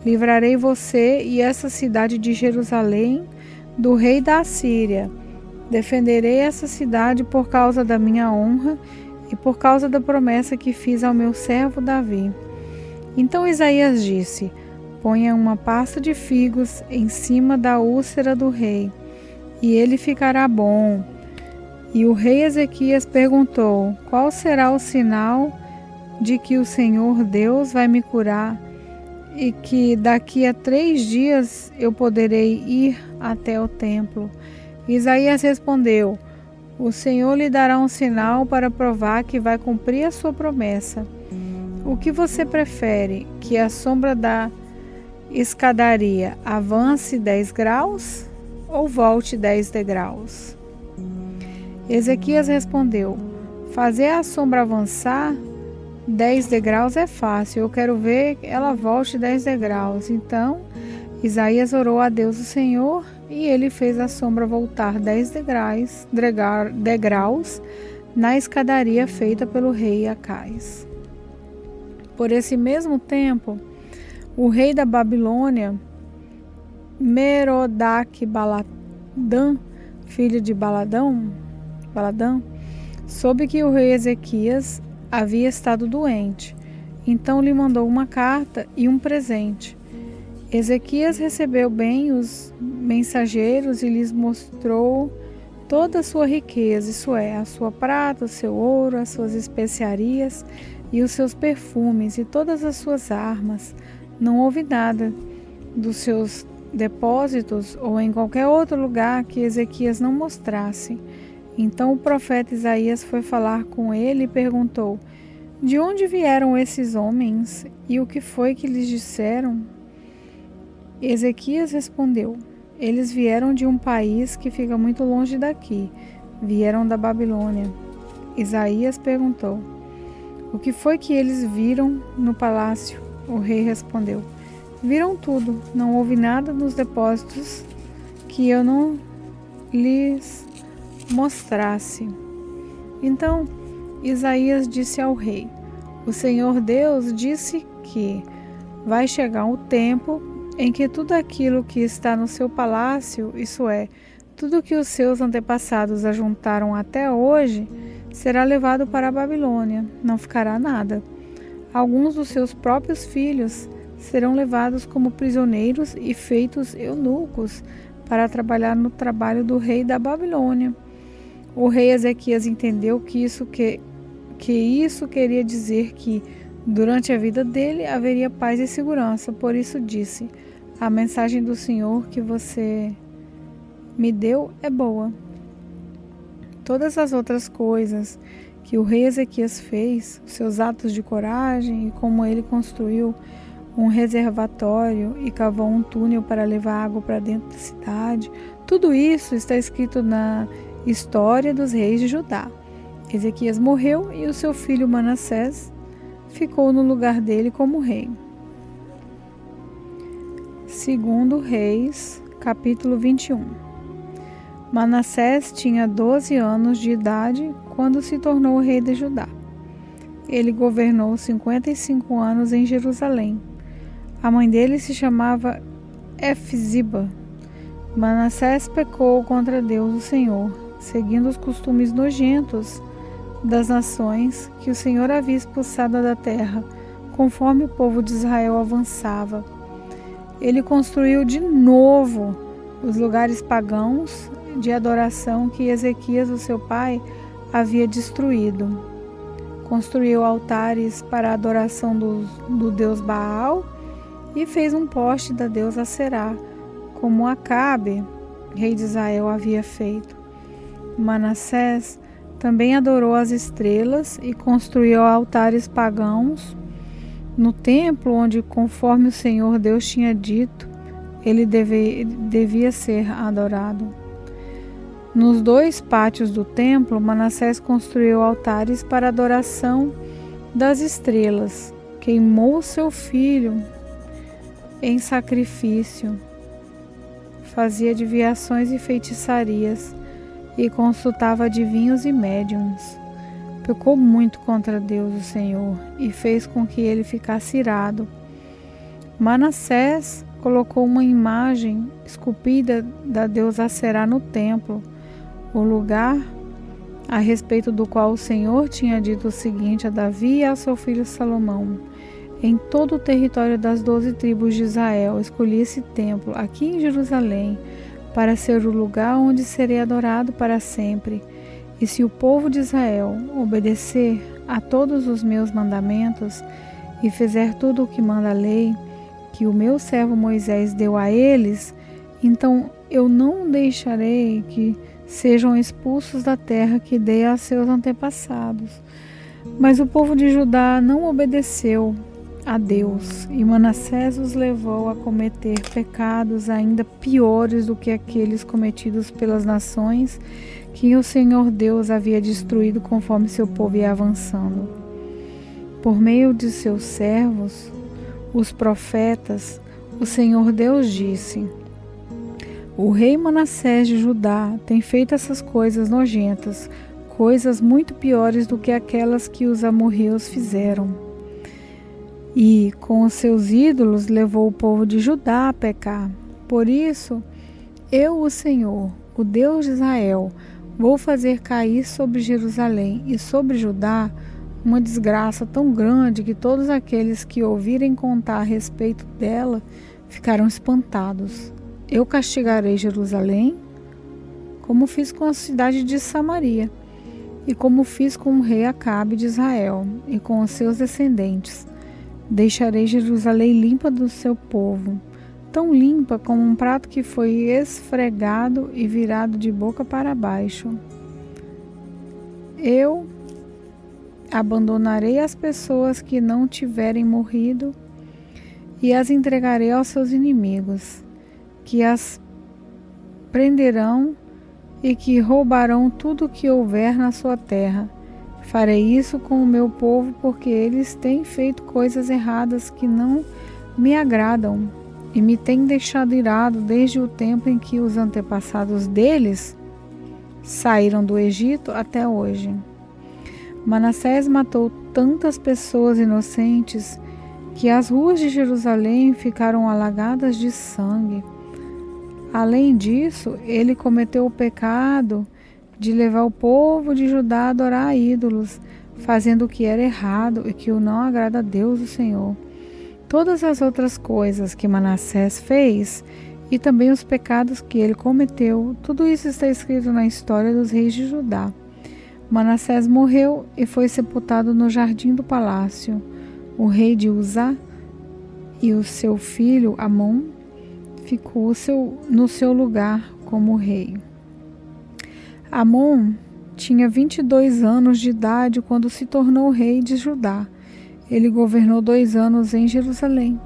Livrarei você e essa cidade de Jerusalém do rei da Assíria. Defenderei essa cidade por causa da minha honra e por causa da promessa que fiz ao meu servo Davi. Então Isaías disse: ponha uma pasta de figos em cima da úlcera do rei, e ele ficará bom. E o rei Ezequias perguntou: qual será o sinal de que o Senhor Deus vai me curar e que daqui a 3 dias eu poderei ir até o templo? Isaías respondeu: o Senhor lhe dará um sinal para provar que vai cumprir a sua promessa. O que você prefere? Que a sombra da escadaria avance 10 graus ou volte 10 degraus? Ezequias respondeu: fazer a sombra avançar 10 degraus é fácil, eu quero ver ela volte 10 degraus. Então Isaías orou a Deus o Senhor e ele fez a sombra voltar 10 degraus na escadaria feita pelo rei Acais. Por esse mesmo tempo, o rei da Babilônia, Merodach-Baladã, filho de Baladã, soube que o rei Ezequias havia estado doente. Então lhe mandou uma carta e um presente. Ezequias recebeu bem os mensageiros e lhes mostrou toda a sua riqueza, isso é, a sua prata, o seu ouro, as suas especiarias e os seus perfumes e todas as suas armas. Não houve nada dos seus depósitos ou em qualquer outro lugar que Ezequias não mostrasse. Então o profeta Isaías foi falar com ele e perguntou: de onde vieram esses homens e o que foi que lhes disseram? Ezequias respondeu: eles vieram de um país que fica muito longe daqui, vieram da Babilônia. Isaías perguntou: o que foi que eles viram no palácio? O rei respondeu: viram tudo, não houve nada nos depósitos que eu não lhes mostrasse. Então Isaías disse ao rei: o Senhor Deus disse que vai chegar o tempo em que tudo aquilo que está no seu palácio, isso é, tudo que os seus antepassados ajuntaram até hoje, será levado para a Babilônia, não ficará nada. Alguns dos seus próprios filhos serão levados como prisioneiros e feitos eunucos para trabalhar no trabalho do rei da Babilônia. O rei Ezequias entendeu que isso queria dizer que, durante a vida dele, haveria paz e segurança. Por isso disse: a mensagem do Senhor que você me deu é boa. Todas as outras coisas que o rei Ezequias fez, os seus atos de coragem e como ele construiu um reservatório e cavou um túnel para levar água para dentro da cidade, tudo isso está escrito na história dos reis de Judá. Ezequias morreu e o seu filho Manassés ficou no lugar dele como rei. 2 Reis, capítulo 21. Manassés tinha 12 anos de idade quando se tornou rei de Judá. Ele governou 55 anos em Jerusalém. A mãe dele se chamava Efziba. Manassés pecou contra Deus, o Senhor, seguindo os costumes nojentos das nações que o Senhor havia expulsado da terra, conforme o povo de Israel avançava. Ele construiu de novo os lugares pagãos de adoração que Ezequias, o seu pai, havia destruído. Construiu altares para a adoração do deus Baal e fez um poste da deusa Será, como Acabe, rei de Israel, havia feito. Manassés também adorou as estrelas e construiu altares pagãos no templo onde, conforme o Senhor Deus tinha dito, ele devia ser adorado. Nos 2 pátios do templo, Manassés construiu altares para a adoração das estrelas, queimou seu filho em sacrifício, fazia adivinhações e feitiçarias e consultava adivinhos e médiuns. pecou muito contra Deus, o Senhor, e fez com que ele ficasse irado. Manassés colocou uma imagem esculpida da deusa Aserá no templo, o lugar a respeito do qual o Senhor tinha dito o seguinte a Davi e ao seu filho Salomão: em todo o território das 12 tribos de Israel, escolhi esse templo, aqui em Jerusalém, para ser o lugar onde serei adorado para sempre. E se o povo de Israel obedecer a todos os meus mandamentos e fizer tudo o que manda a lei, que o meu servo Moisés deu a eles, então eu não deixarei que sejam expulsos da terra que dei a seus antepassados. Mas o povo de Judá não obedeceu a Deus, e Manassés os levou a cometer pecados ainda piores do que aqueles cometidos pelas nações que o Senhor Deus havia destruído conforme seu povo ia avançando. Por meio de seus servos, os profetas, o Senhor Deus disse: o rei Manassés de Judá tem feito essas coisas nojentas, coisas muito piores do que aquelas que os amorreus fizeram. E, com os seus ídolos, levou o povo de Judá a pecar. Por isso, eu, o Senhor, o Deus de Israel, vou fazer cair sobre Jerusalém e sobre Judá uma desgraça tão grande que todos aqueles que ouvirem contar a respeito dela ficarão espantados. Eu castigarei Jerusalém, como fiz com a cidade de Samaria, e como fiz com o rei Acabe de Israel, e com os seus descendentes. Deixarei Jerusalém limpa do seu povo, tão limpa como um prato que foi esfregado e virado de boca para baixo. Eu abandonarei as pessoas que não tiverem morrido e as entregarei aos seus inimigos, que as prenderão e que roubarão tudo o que houver na sua terra. Farei isso com o meu povo porque eles têm feito coisas erradas que não me agradam e me têm deixado irado desde o tempo em que os antepassados deles saíram do Egito até hoje. Manassés matou tantas pessoas inocentes que as ruas de Jerusalém ficaram alagadas de sangue. Além disso, ele cometeu o pecado de levar o povo de Judá a adorar ídolos, fazendo o que era errado e que o não agrada a Deus, o Senhor. Todas as outras coisas que Manassés fez e também os pecados que ele cometeu, tudo isso está escrito na história dos reis de Judá. Manassés morreu e foi sepultado no jardim do palácio. O rei de Uzá e o seu filho Amon ficou no seu lugar como rei. Amon tinha 22 anos de idade quando se tornou rei de Judá. Ele governou 2 anos em Jerusalém.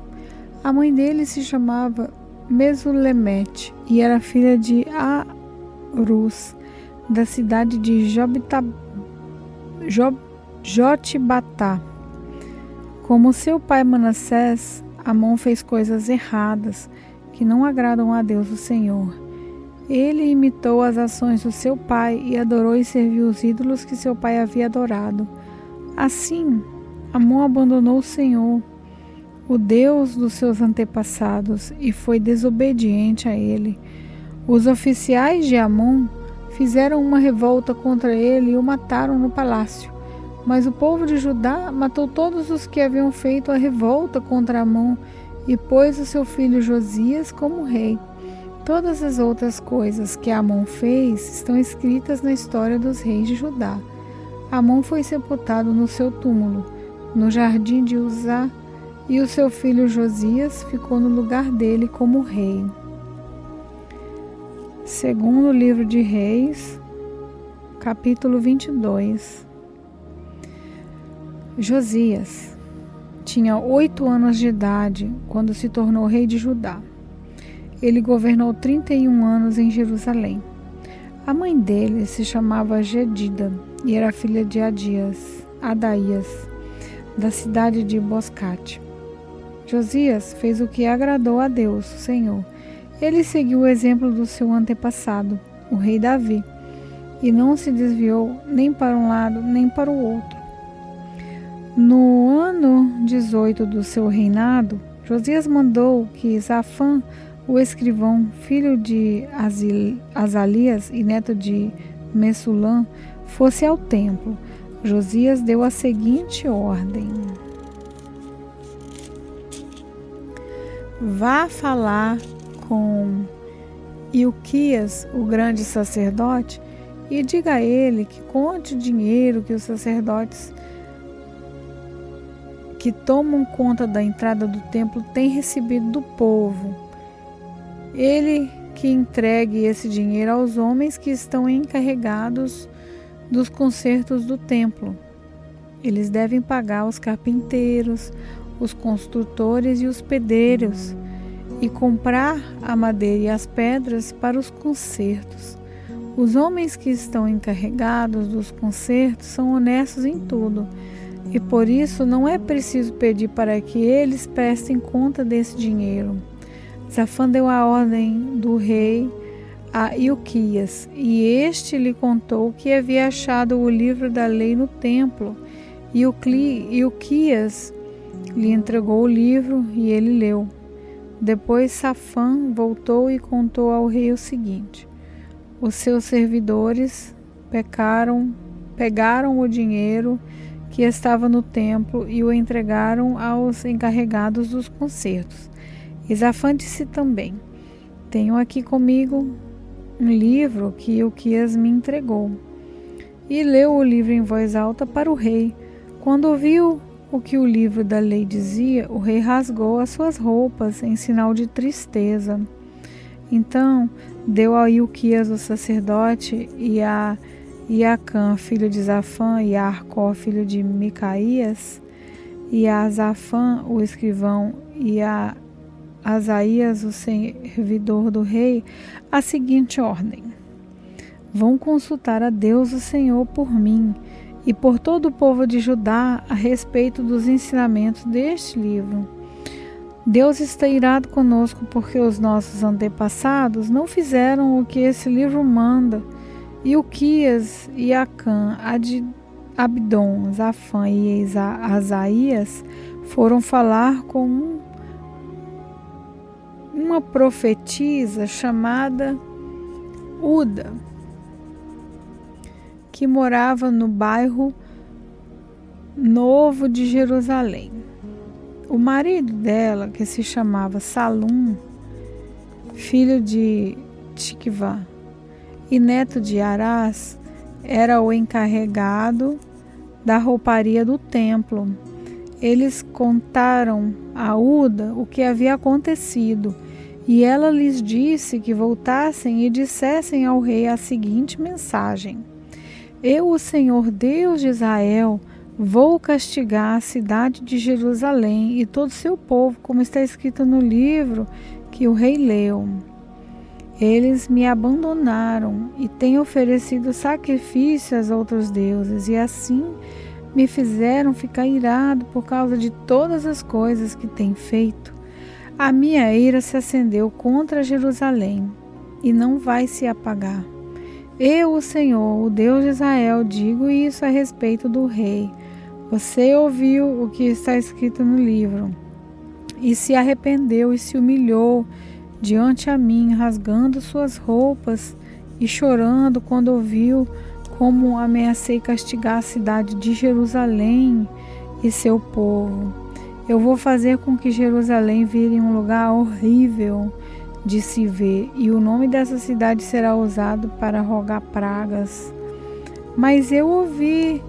A mãe dele se chamava Mesulemete e era filha de Arus, da cidade de Jotbatá. Como seu pai Manassés, Amon fez coisas erradas que não agradam a Deus, o Senhor. Ele imitou as ações do seu pai e adorou e serviu os ídolos que seu pai havia adorado. Assim, Amon abandonou o Senhor, o Deus dos seus antepassados, e foi desobediente a ele. Os oficiais de Amon fizeram uma revolta contra ele e o mataram no palácio. Mas o povo de Judá matou todos os que haviam feito a revolta contra Amon e pôs o seu filho Josias como rei. Todas as outras coisas que Amon fez estão escritas na história dos reis de Judá. Amon foi sepultado no seu túmulo, no jardim de Uzá, e o seu filho Josias ficou no lugar dele como rei. Segundo livro de Reis, capítulo 22. Josias tinha 8 anos de idade quando se tornou rei de Judá. Ele governou 31 anos em Jerusalém. A mãe dele se chamava Gedida e era filha de Adaías, da cidade de Boscate. Josias fez o que agradou a Deus, o Senhor. Ele seguiu o exemplo do seu antepassado, o rei Davi. e não se desviou nem para um lado nem para o outro. No ano 18 do seu reinado, Josias mandou que Safã, o escrivão, filho de Azalias e neto de Messulã, fosse ao templo. Josias deu a seguinte ordem: vá falar com Ilquias, o grande sacerdote, e diga a ele que conte o dinheiro que os sacerdotes que tomam conta da entrada do templo têm recebido do povo. Ele que entregue esse dinheiro aos homens que estão encarregados dos consertos do templo. Eles devem pagar os carpinteiros, os construtores e os pedreiros, e comprar a madeira e as pedras para os consertos. Os homens que estão encarregados dos consertos são honestos em tudo, e por isso não é preciso pedir para que eles prestem conta desse dinheiro. Safã deu a ordem do rei a Ilquias, e este lhe contou que havia achado o livro da lei no templo. Ilquias lhe entregou o livro e ele leu. Depois Safã voltou e contou ao rei o seguinte: os seus servidores pegaram o dinheiro que estava no templo e o entregaram aos encarregados dos concertos. E Safã disse também: tenho aqui comigo um livro que Ilquias me entregou. E leu o livro em voz alta para o rei. Quando ouviu o que o livro da lei dizia, o rei rasgou as suas roupas em sinal de tristeza. Então deu a Ilquias o sacerdote e a Iacã, filho de Safã, e a Arcó, filho de Micaías, e a Safã, o escrivão, e a Asaías, o servidor do rei, a seguinte ordem: vão consultar a Deus o Senhor por mim e por todo o povo de Judá a respeito dos ensinamentos deste livro. Deus está irado conosco porque os nossos antepassados não fizeram o que esse livro manda. Ilquias, Iacã, Abdon, Safã e Asaías foram falar com uma profetisa chamada Uda, que morava no bairro Novo de Jerusalém. O marido dela, que se chamava Salum, filho de Tikvá e neto de Arás, era o encarregado da rouparia do templo. Eles contaram a Uda o que havia acontecido, e ela lhes disse que voltassem e dissessem ao rei a seguinte mensagem: eu, o Senhor Deus de Israel, vou castigar a cidade de Jerusalém e todo o seu povo, como está escrito no livro que o rei leu. Eles me abandonaram e têm oferecido sacrifícios a outros deuses, e assim me fizeram ficar irado por causa de todas as coisas que têm feito. A minha ira se acendeu contra Jerusalém e não vai se apagar. Eu, o Senhor, o Deus de Israel, digo isso a respeito do rei. Você ouviu o que está escrito no livro e se arrependeu e se humilhou diante a mim, rasgando suas roupas e chorando quando ouviu como ameacei castigar a cidade de Jerusalém e seu povo. Eu vou fazer com que Jerusalém vire um lugar horrível de se ver, e o nome dessa cidade será usado para rogar pragas. Mas eu ouvi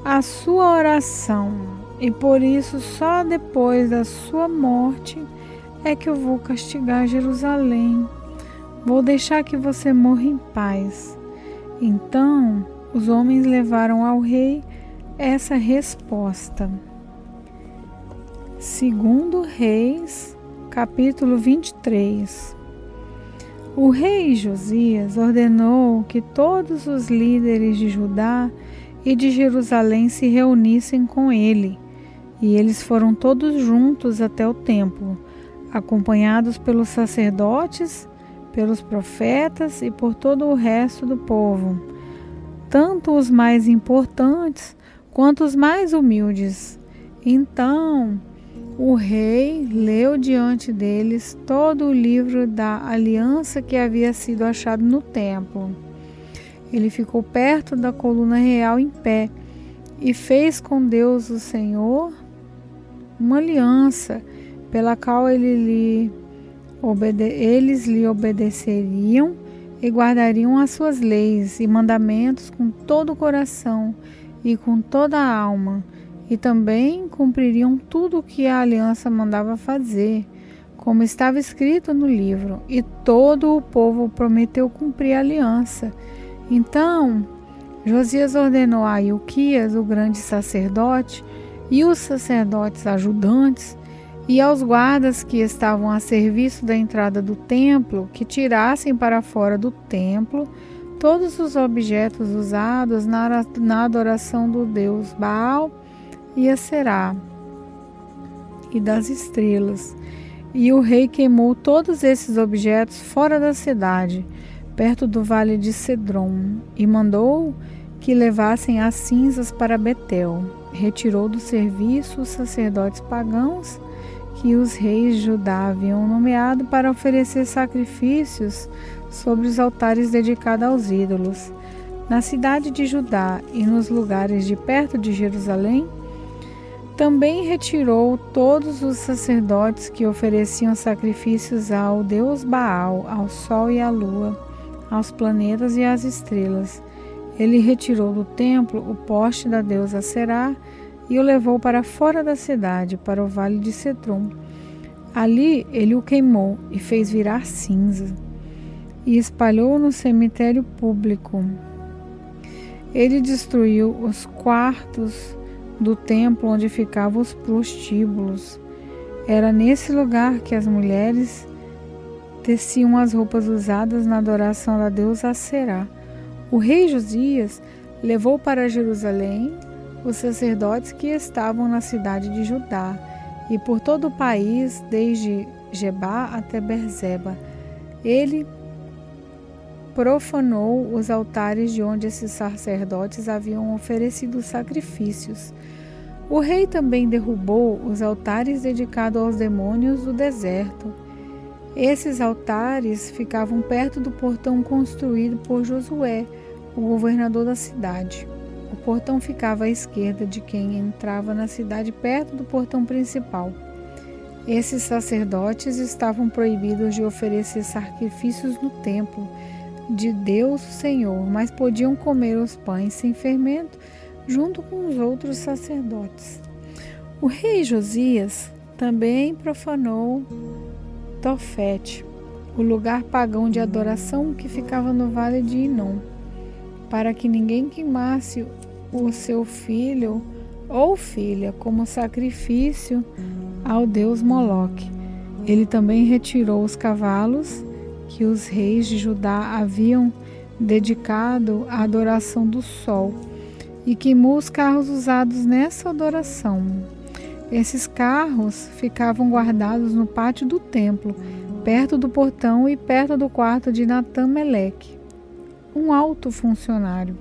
a sua oração, e por isso só depois da sua morte é que eu vou castigar Jerusalém. Vou deixar que você morra em paz. Então os homens levaram ao rei essa resposta. Segundo Reis, capítulo 23. O rei Josias ordenou que todos os líderes de Judá e de Jerusalém se reunissem com ele, e eles foram todos juntos até o templo, acompanhados pelos sacerdotes, pelos profetas e por todo o resto do povo. tanto os mais importantes quanto os mais humildes. Então o rei leu diante deles todo o livro da aliança que havia sido achado no templo. Ele ficou perto da coluna real em pé e fez com Deus o Senhor uma aliança, pela qual eles lhe obedeceriam e guardariam as suas leis e mandamentos com todo o coração e com toda a alma, e também cumpririam tudo o que a aliança mandava fazer, como estava escrito no livro, e todo o povo prometeu cumprir a aliança. Então Josias ordenou a Ilquias, o grande sacerdote, e os sacerdotes ajudantes, e aos guardas que estavam a serviço da entrada do templo, que tirassem para fora do templo todos os objetos usados na adoração do deus Baal e Aserá e das estrelas. E o rei queimou todos esses objetos fora da cidade, perto do vale de Cedron, e mandou que levassem as cinzas para Betel. Retirou do serviço os sacerdotes pagãos que os reis de Judá haviam nomeado para oferecer sacrifícios sobre os altares dedicados aos ídolos. Na cidade de Judá e nos lugares de perto de Jerusalém, também retirou todos os sacerdotes que ofereciam sacrifícios ao deus Baal, ao sol e à lua, aos planetas e às estrelas. Ele retirou do templo o poste da deusa Aserá e o levou para fora da cidade, para o vale de Cedron. Ali ele o queimou e fez virar cinza, e espalhou no cemitério público. Ele destruiu os quartos do templo onde ficavam os prostíbulos. Era nesse lugar que as mulheres teciam as roupas usadas na adoração da deusa Aserá. O rei Josias levou para Jerusalém os sacerdotes que estavam na cidade de Judá e por todo o país, desde Gebá até Berzeba. Ele profanou os altares de onde esses sacerdotes haviam oferecido sacrifícios. O rei também derrubou os altares dedicados aos demônios do deserto. Esses altares ficavam perto do portão construído por Josué, o governador da cidade. O portão ficava à esquerda de quem entrava na cidade, perto do portão principal. Esses sacerdotes estavam proibidos de oferecer sacrifícios no templo de Deus o Senhor, mas podiam comer os pães sem fermento junto com os outros sacerdotes. O rei Josias também profanou Tofete, o lugar pagão de adoração que ficava no vale de Inom, para que ninguém queimasse o seu filho ou filha como sacrifício ao deus Moloque. Ele também retirou os cavalos que os reis de Judá haviam dedicado à adoração do sol e queimou os carros usados nessa adoração. Esses carros ficavam guardados no pátio do templo, perto do portão e perto do quarto de Natã-Meleque, um alto funcionário.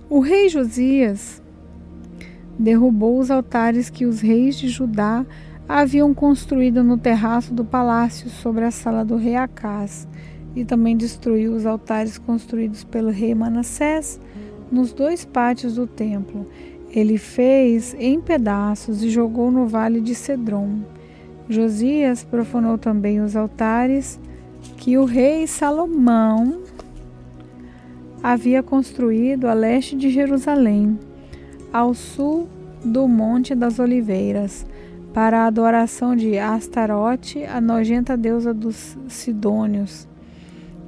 O rei Josias derrubou os altares que os reis de Judá haviam construído no terraço do palácio sobre a sala do rei Acás, e também destruiu os altares construídos pelo rei Manassés nos dois pátios do templo. Ele fez em pedaços e jogou no vale de Cedron. Josias profanou também os altares que o rei Salomão havia construído a leste de Jerusalém, ao sul do Monte das Oliveiras, para a adoração de Astarote, a nojenta deusa dos Sidônios,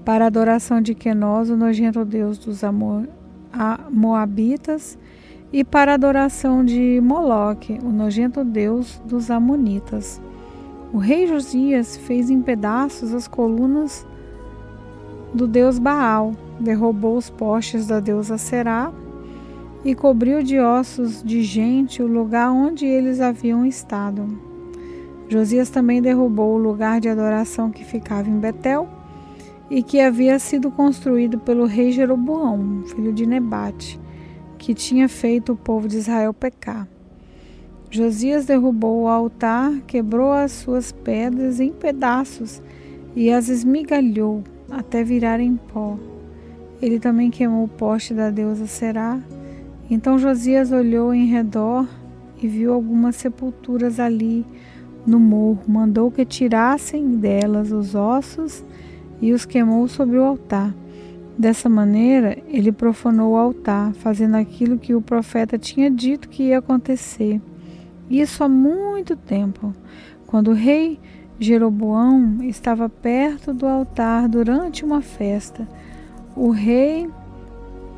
para a adoração de Quenós, o nojento deus dos Moabitas, e para a adoração de Moloque, o nojento deus dos Amonitas. O rei Josias fez em pedaços as colunas do deus Baal, derrubou os postes da deusa Aserá e cobriu de ossos de gente o lugar onde eles haviam estado. Josias também derrubou o lugar de adoração que ficava em Betel e que havia sido construído pelo rei Jeroboão, filho de Nebate, que tinha feito o povo de Israel pecar. Josias derrubou o altar, quebrou as suas pedras em pedaços e as esmigalhou até virarem pó. Ele também queimou o poste da deusa Será. Então Josias olhou em redor e viu algumas sepulturas ali no morro. Mandou que tirassem delas os ossos e os queimou sobre o altar. Dessa maneira, ele profanou o altar, fazendo aquilo que o profeta tinha dito que ia acontecer. Isso há muito tempo, quando o rei Jeroboão estava perto do altar durante uma festa. O rei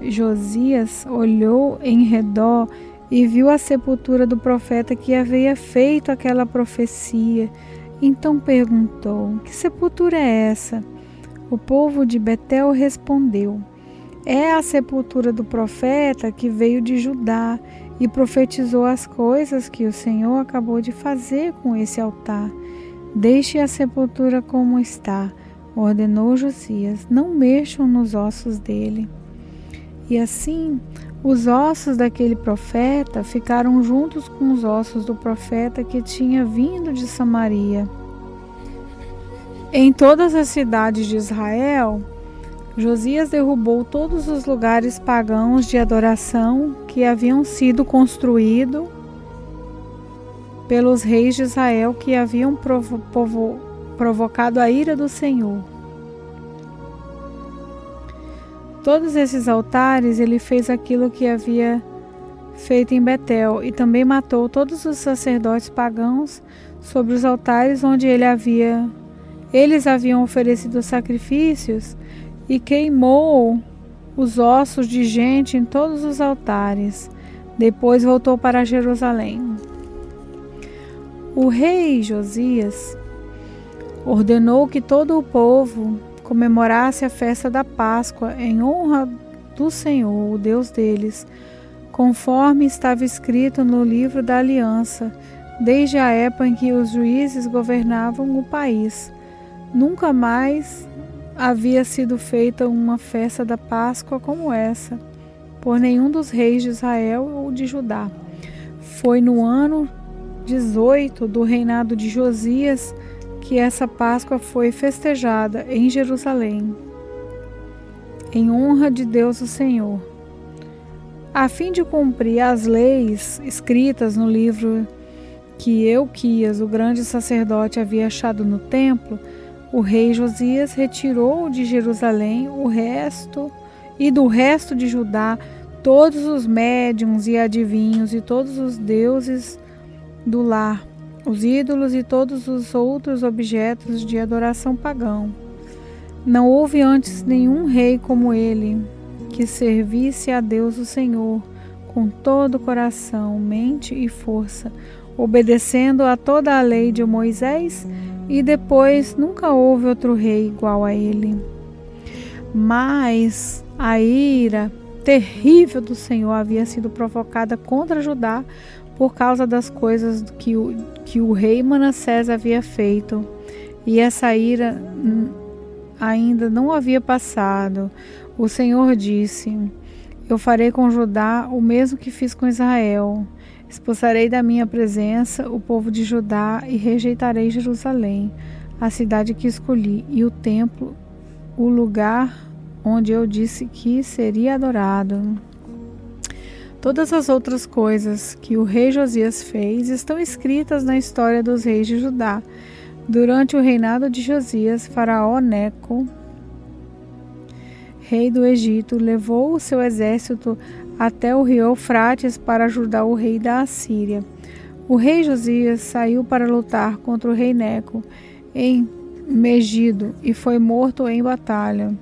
Josias olhou em redor e viu a sepultura do profeta que havia feito aquela profecia. Então perguntou: que sepultura é essa? O povo de Betel respondeu: é a sepultura do profeta que veio de Judá e profetizou as coisas que o Senhor acabou de fazer com esse altar. Deixe a sepultura como está, ordenou Josias, não mexam nos ossos dele. E assim, os ossos daquele profeta ficaram juntos com os ossos do profeta que tinha vindo de Samaria. Em todas as cidades de Israel, Josias derrubou todos os lugares pagãos de adoração que haviam sido construídos pelos reis de Israel que haviam provocado a ira do Senhor. Todos esses altares ele fez aquilo que havia feito em Betel e também matou todos os sacerdotes pagãos sobre os altares onde eles haviam oferecido sacrifícios e queimou os ossos de gente em todos os altares. Depois voltou para Jerusalém. O rei Josias ordenou que todo o povo comemorasse a festa da Páscoa em honra do Senhor, o Deus deles, conforme estava escrito no livro da aliança, desde a época em que os juízes governavam o país. Nunca mais havia sido feita uma festa da Páscoa como essa, por nenhum dos reis de Israel ou de Judá. Foi no ano 18 do reinado de Josias que essa Páscoa foi festejada em Jerusalém, em honra de Deus o Senhor. A fim de cumprir as leis escritas no livro que Euquias, o grande sacerdote, havia achado no templo, o rei Josias retirou de Jerusalém o resto e do resto de Judá todos os médiuns e adivinhos e todos os deuses do lar, os ídolos e todos os outros objetos de adoração pagão. Não houve antes nenhum rei como ele, que servisse a Deus o Senhor com todo o coração, mente e força, obedecendo a toda a lei de Moisés, e depois nunca houve outro rei igual a ele. Mas a ira terrível do Senhor havia sido provocada contra Judá por causa das coisas que o rei Manassés havia feito, e essa ira ainda não havia passado. O Senhor disse: eu farei com Judá o mesmo que fiz com Israel. Expulsarei da minha presença o povo de Judá e rejeitarei Jerusalém, a cidade que escolhi, e o templo, o lugar onde eu disse que seria adorado. Todas as outras coisas que o rei Josias fez estão escritas na história dos reis de Judá. Durante o reinado de Josias, Faraó Neco, rei do Egito, levou o seu exército até o rio Eufrates para ajudar o rei da Assíria. O rei Josias saiu para lutar contra o rei Neco em Megido e foi morto em batalha.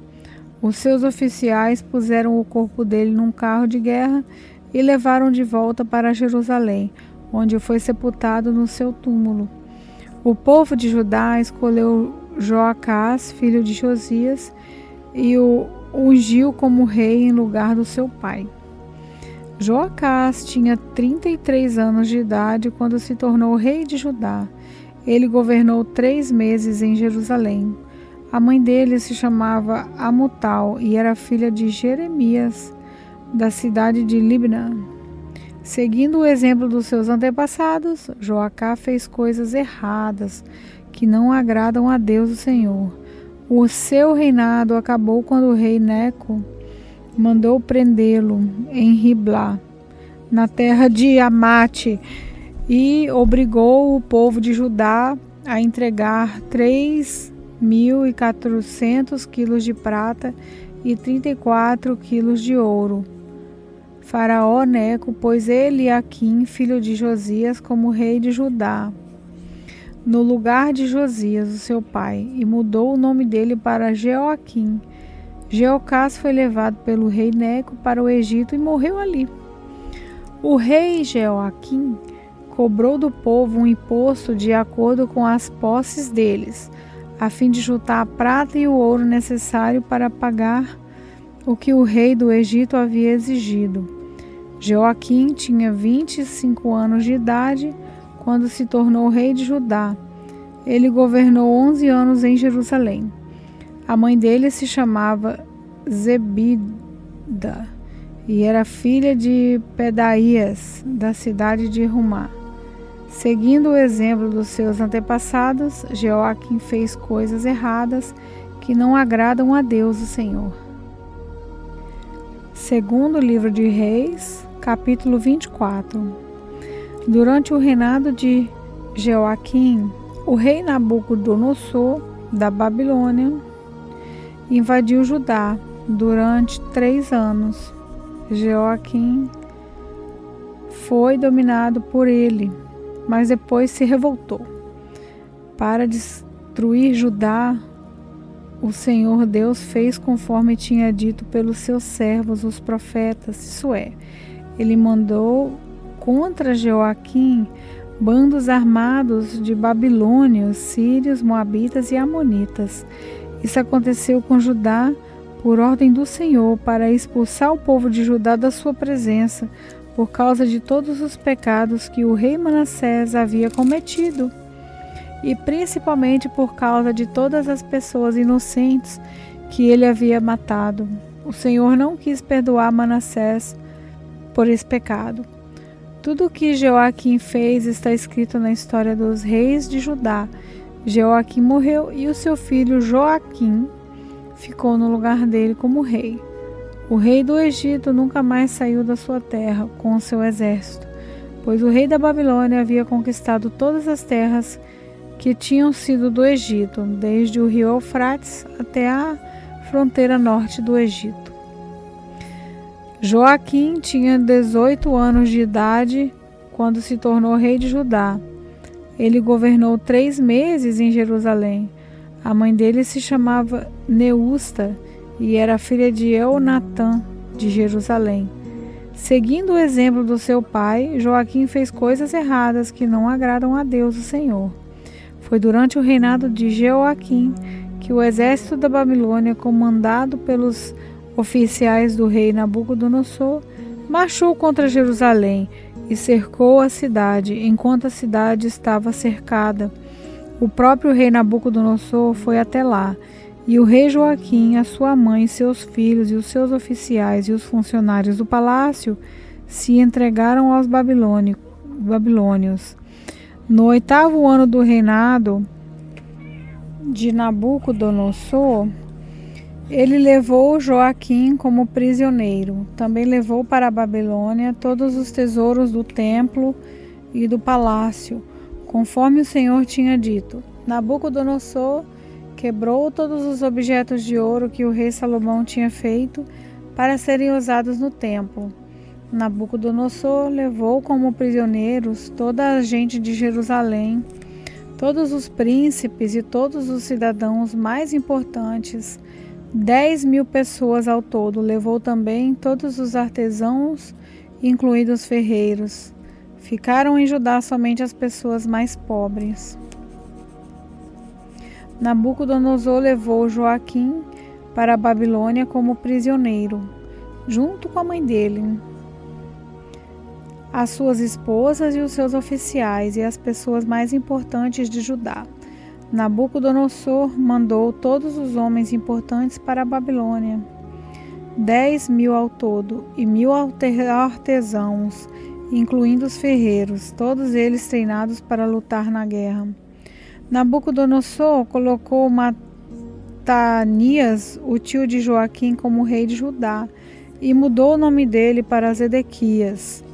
Os seus oficiais puseram o corpo dele num carro de guerra e levaram de volta para Jerusalém, onde foi sepultado no seu túmulo. O povo de Judá escolheu Joacás, filho de Josias, e o ungiu como rei em lugar do seu pai. Joacás tinha 33 anos de idade quando se tornou rei de Judá. Ele governou 3 meses em Jerusalém. A mãe dele se chamava Amutal e era filha de Jeremias, da cidade de Libna. Seguindo o exemplo dos seus antepassados, Joacá fez coisas erradas que não agradam a Deus o Senhor. O seu reinado acabou quando o rei Neco mandou prendê-lo em Riblá, na terra de Amate, e obrigou o povo de Judá a entregar 3.400 quilos de prata e 34 quilos de ouro. Faraó Neco pôs Eliaquim, filho de Josias, como rei de Judá, no lugar de Josias, o seu pai, e mudou o nome dele para Jeoaquim. Jeocás foi levado pelo rei Neco para o Egito e morreu ali. O rei Jeoaquim cobrou do povo um imposto de acordo com as posses deles, a fim de juntar a prata e o ouro necessário para pagar o que o rei do Egito havia exigido. Jeoaquim tinha 25 anos de idade quando se tornou rei de Judá. Ele governou 11 anos em Jerusalém. A mãe dele se chamava Zebida e era filha de Pedaías, da cidade de Rumá. Seguindo o exemplo dos seus antepassados, Jeoaquim fez coisas erradas que não agradam a Deus, o Senhor. Segundo livro de Reis, capítulo 24. Durante o reinado de Jeoaquim, o rei Nabucodonosor, da Babilônia, invadiu Judá durante 3 anos. Jeoaquim foi dominado por ele, mas depois se revoltou. Para destruir Judá, o Senhor Deus fez conforme tinha dito pelos seus servos, os profetas, isso é, ele mandou contra Jeoaquim bandos armados de babilônios, sírios, moabitas e amonitas. Isso aconteceu com Judá por ordem do Senhor, para expulsar o povo de Judá da sua presença, por causa de todos os pecados que o rei Manassés havia cometido, e principalmente por causa de todas as pessoas inocentes que ele havia matado. O Senhor não quis perdoar Manassés por esse pecado. Tudo o que Jeoaquim fez está escrito na história dos reis de Judá. Jeoaquim morreu e o seu filho Joaquim ficou no lugar dele como rei. O rei do Egito nunca mais saiu da sua terra com o seu exército, pois o rei da Babilônia havia conquistado todas as terras que tinham sido do Egito, desde o rio Eufrates até a fronteira norte do Egito. Joaquim tinha 18 anos de idade quando se tornou rei de Judá. Ele governou 3 meses em Jerusalém. A mãe dele se chamava Neusta e era filha de Elnatã, de Jerusalém. Seguindo o exemplo do seu pai, Joaquim fez coisas erradas que não agradam a Deus, o Senhor. Foi durante o reinado de Jeoaquim que o exército da Babilônia, comandado pelos oficiais do rei Nabucodonosor, marchou contra Jerusalém e cercou a cidade, enquanto a cidade estava cercada. O próprio rei Nabucodonosor foi até lá, e o rei Joaquim, a sua mãe, seus filhos e os seus oficiais e os funcionários do palácio se entregaram aos babilônios. No 8º ano do reinado de Nabucodonosor, ele levou Joaquim como prisioneiro. Também levou para a Babilônia todos os tesouros do templo e do palácio, conforme o Senhor tinha dito. Nabucodonosor quebrou todos os objetos de ouro que o rei Salomão tinha feito para serem usados no templo. Nabucodonosor levou como prisioneiros toda a gente de Jerusalém, todos os príncipes e todos os cidadãos mais importantes, 10.000 pessoas ao todo. Levou também todos os artesãos, incluídos ferreiros. Ficaram em Judá somente as pessoas mais pobres. Nabucodonosor levou Joaquim para a Babilônia como prisioneiro, junto com a mãe dele, as suas esposas e os seus oficiais e as pessoas mais importantes de Judá. Nabucodonosor mandou todos os homens importantes para a Babilônia, 10.000 ao todo, e 1.000 artesãos, incluindo os ferreiros, todos eles treinados para lutar na guerra. Nabucodonosor colocou Matanias, o tio de Joaquim, como rei de Judá, e mudou o nome dele para Zedequias.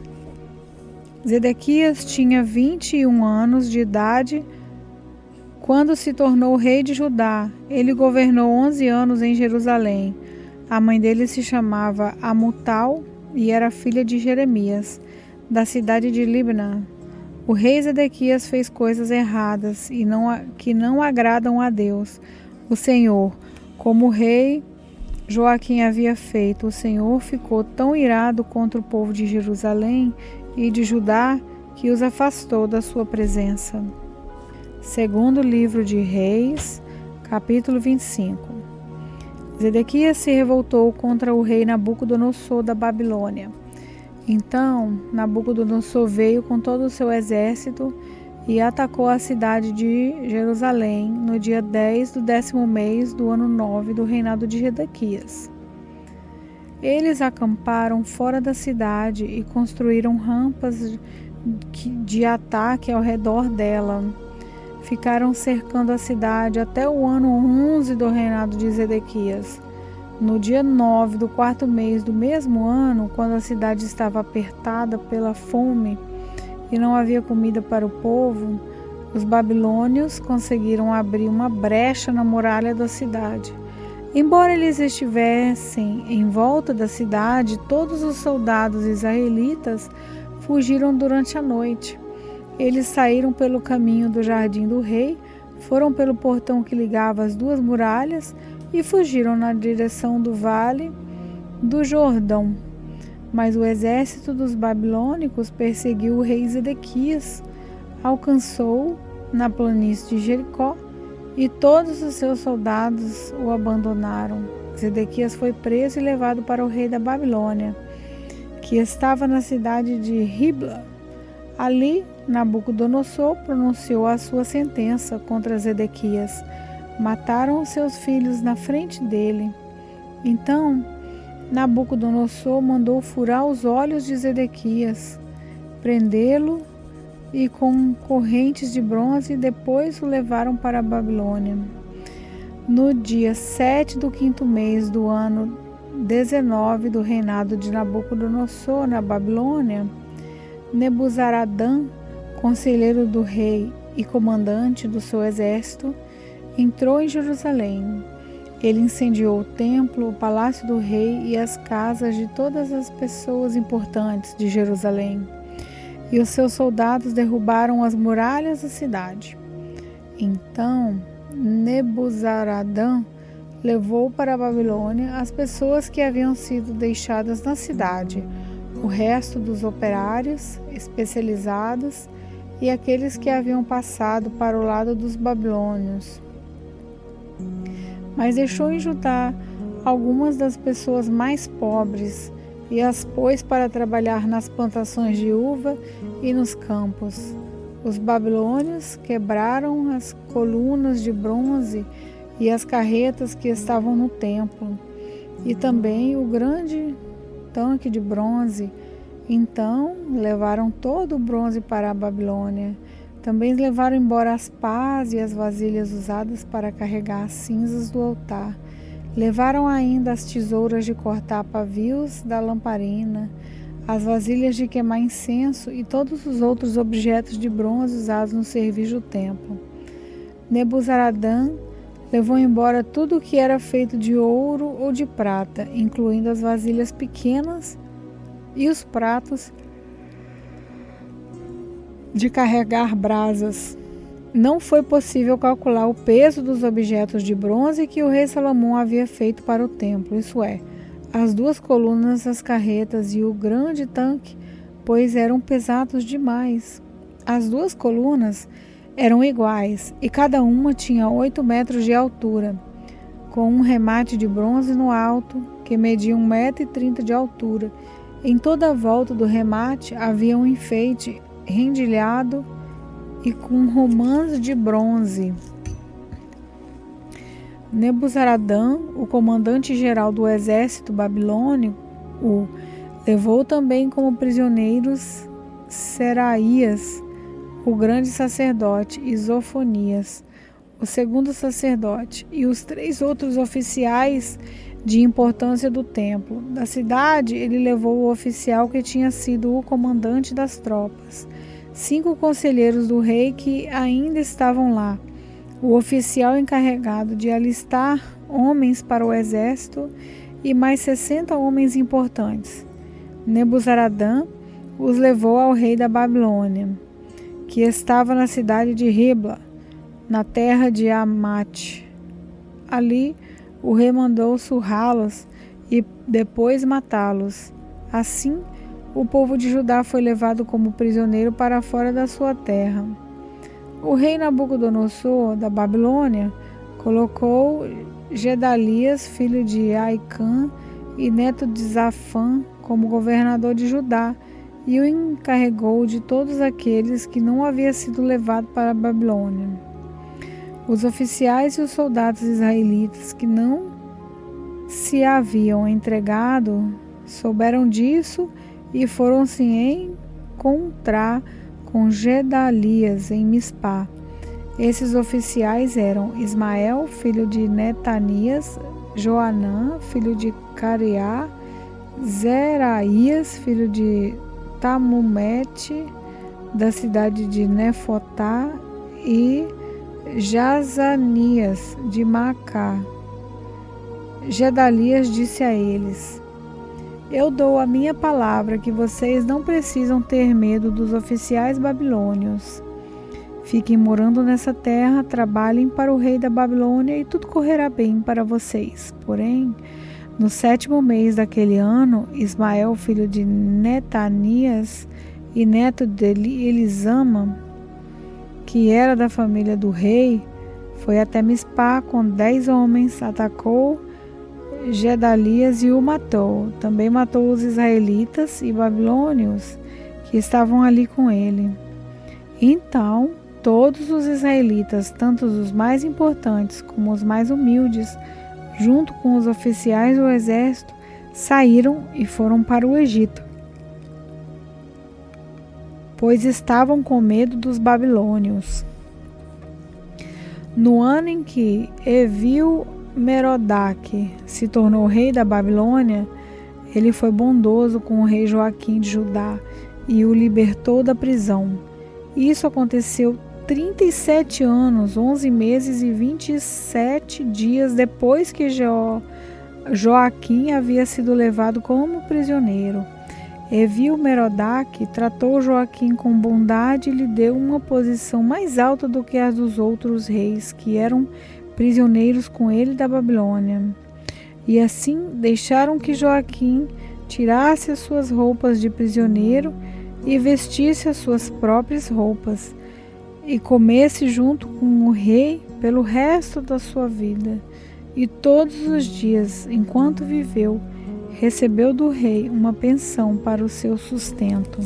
Zedequias tinha 21 anos de idade quando se tornou rei de Judá. Ele governou 11 anos em Jerusalém. A mãe dele se chamava Amutal e era filha de Jeremias, da cidade de Libna. O rei Zedequias fez coisas erradas e que não agradam a Deus, o Senhor, como o rei Joaquim havia feito. O Senhor ficou tão irado contra o povo de Jerusalém e de Judá que os afastou da sua presença. Segundo livro de Reis, capítulo 25. Zedequias se revoltou contra o rei Nabucodonosor da Babilônia. Então Nabucodonosor veio com todo o seu exército e atacou a cidade de Jerusalém no dia 10 do 10º mês do ano 9 do reinado de Zedequias. Eles acamparam fora da cidade e construíram rampas de ataque ao redor dela. Ficaram cercando a cidade até o ano 11 do reinado de Zedequias. No dia 9 do 4º mês do mesmo ano, quando a cidade estava apertada pela fome e não havia comida para o povo, os babilônios conseguiram abrir uma brecha na muralha da cidade. Embora eles estivessem em volta da cidade, todos os soldados israelitas fugiram durante a noite. Eles saíram pelo caminho do jardim do rei, foram pelo portão que ligava as duas muralhas e fugiram na direção do vale do Jordão. Mas o exército dos babilônicos perseguiu o rei Zedequias, alcançou na planície de Jericó e todos os seus soldados o abandonaram. Zedequias foi preso e levado para o rei da Babilônia, que estava na cidade de Ribla. Ali, Nabucodonosor pronunciou a sua sentença contra Zedequias. Mataram os seus filhos na frente dele. Então, Nabucodonosor mandou furar os olhos de Zedequias, prendê-lo e com correntes de bronze, e depois o levaram para a Babilônia. No dia 7 do 5º mês do ano 19 do reinado de Nabucodonosor na Babilônia, Nebuzaradã, conselheiro do rei e comandante do seu exército, entrou em Jerusalém. Ele incendiou o templo, o palácio do rei e as casas de todas as pessoas importantes de Jerusalém. E os seus soldados derrubaram as muralhas da cidade. Então Nebuzaradã levou para a Babilônia as pessoas que haviam sido deixadas na cidade, o resto dos operários especializados e aqueles que haviam passado para o lado dos babilônios. Mas deixou em Judá algumas das pessoas mais pobres e as pôs para trabalhar nas plantações de uva e nos campos. Os babilônios quebraram as colunas de bronze e as carretas que estavam no templo, e também o grande tanque de bronze. Então levaram todo o bronze para a Babilônia. Também levaram embora as pás e as vasilhas usadas para carregar as cinzas do altar. Levaram ainda as tesouras de cortar pavios da lamparina, as vasilhas de queimar incenso e todos os outros objetos de bronze usados no serviço do templo. Nebuzaradã levou embora tudo o que era feito de ouro ou de prata, incluindo as vasilhas pequenas e os pratos de carregar brasas. Não foi possível calcular o peso dos objetos de bronze que o rei Salomão havia feito para o templo, isso é, as duas colunas, as carretas e o grande tanque, pois eram pesados demais. As duas colunas eram iguais e cada uma tinha 8 metros de altura, com um remate de bronze no alto que media 1,30 m de altura. Em toda a volta do remate havia um enfeite rendilhado e com romãs de bronze. Nebuzaradã, o comandante-geral do exército babilônico, levou também como prisioneiros Seraías, o grande sacerdote, e Zofonias, o segundo sacerdote, e os 3 outros oficiais de importância do templo. Da cidade, ele levou o oficial que tinha sido o comandante das tropas, 5 conselheiros do rei que ainda estavam lá, o oficial encarregado de alistar homens para o exército e mais 60 homens importantes. Nebuzaradã os levou ao rei da Babilônia, que estava na cidade de Ribla, na terra de Amate. Ali, o rei mandou surrá-los e depois matá-los. Assim, o povo de Judá foi levado como prisioneiro para fora da sua terra. O rei Nabucodonosor, da Babilônia, colocou Gedalias, filho de Aicã e neto de Zafã, como governador de Judá, e o encarregou de todos aqueles que não haviam sido levados para a Babilônia. Os oficiais e os soldados israelitas que não se haviam entregado souberam disso e foram se encontrar com Gedalias em Mispá. Esses oficiais eram Ismael, filho de Netanias, Joanã, filho de Cariá, Zeraías, filho de Tamumete, da cidade de Nefotá, e Jazanias, de Macá. Gedalias disse a eles: Eu dou a minha palavra que vocês não precisam ter medo dos oficiais babilônios. Fiquem morando nessa terra, trabalhem para o rei da Babilônia e tudo correrá bem para vocês. Porém, no 7º mês daquele ano, Ismael, filho de Netanias e neto de Elisama, que era da família do rei, foi até Mispá com 10 homens, atacou Gedalias e o matou. Também matou os israelitas e babilônios que estavam ali com ele. Então, todos os israelitas, tanto os mais importantes como os mais humildes, junto com os oficiais do exército, saíram e foram para o Egito, pois estavam com medo dos babilônios. No ano em que Evil-Merodach se tornou rei da Babilônia, ele foi bondoso com o rei Joaquim de Judá e o libertou da prisão. Isso aconteceu 37 anos, 11 meses e 27 dias depois que Joaquim havia sido levado como prisioneiro. Evil-Merodach tratou Joaquim com bondade e lhe deu uma posição mais alta do que a dos outros reis que eram prisioneiros com ele da Babilônia. E assim deixaram que Joaquim tirasse as suas roupas de prisioneiro e vestisse as suas próprias roupas, e comesse junto com o rei pelo resto da sua vida. E todos os dias, enquanto viveu, recebeu do rei uma pensão para o seu sustento.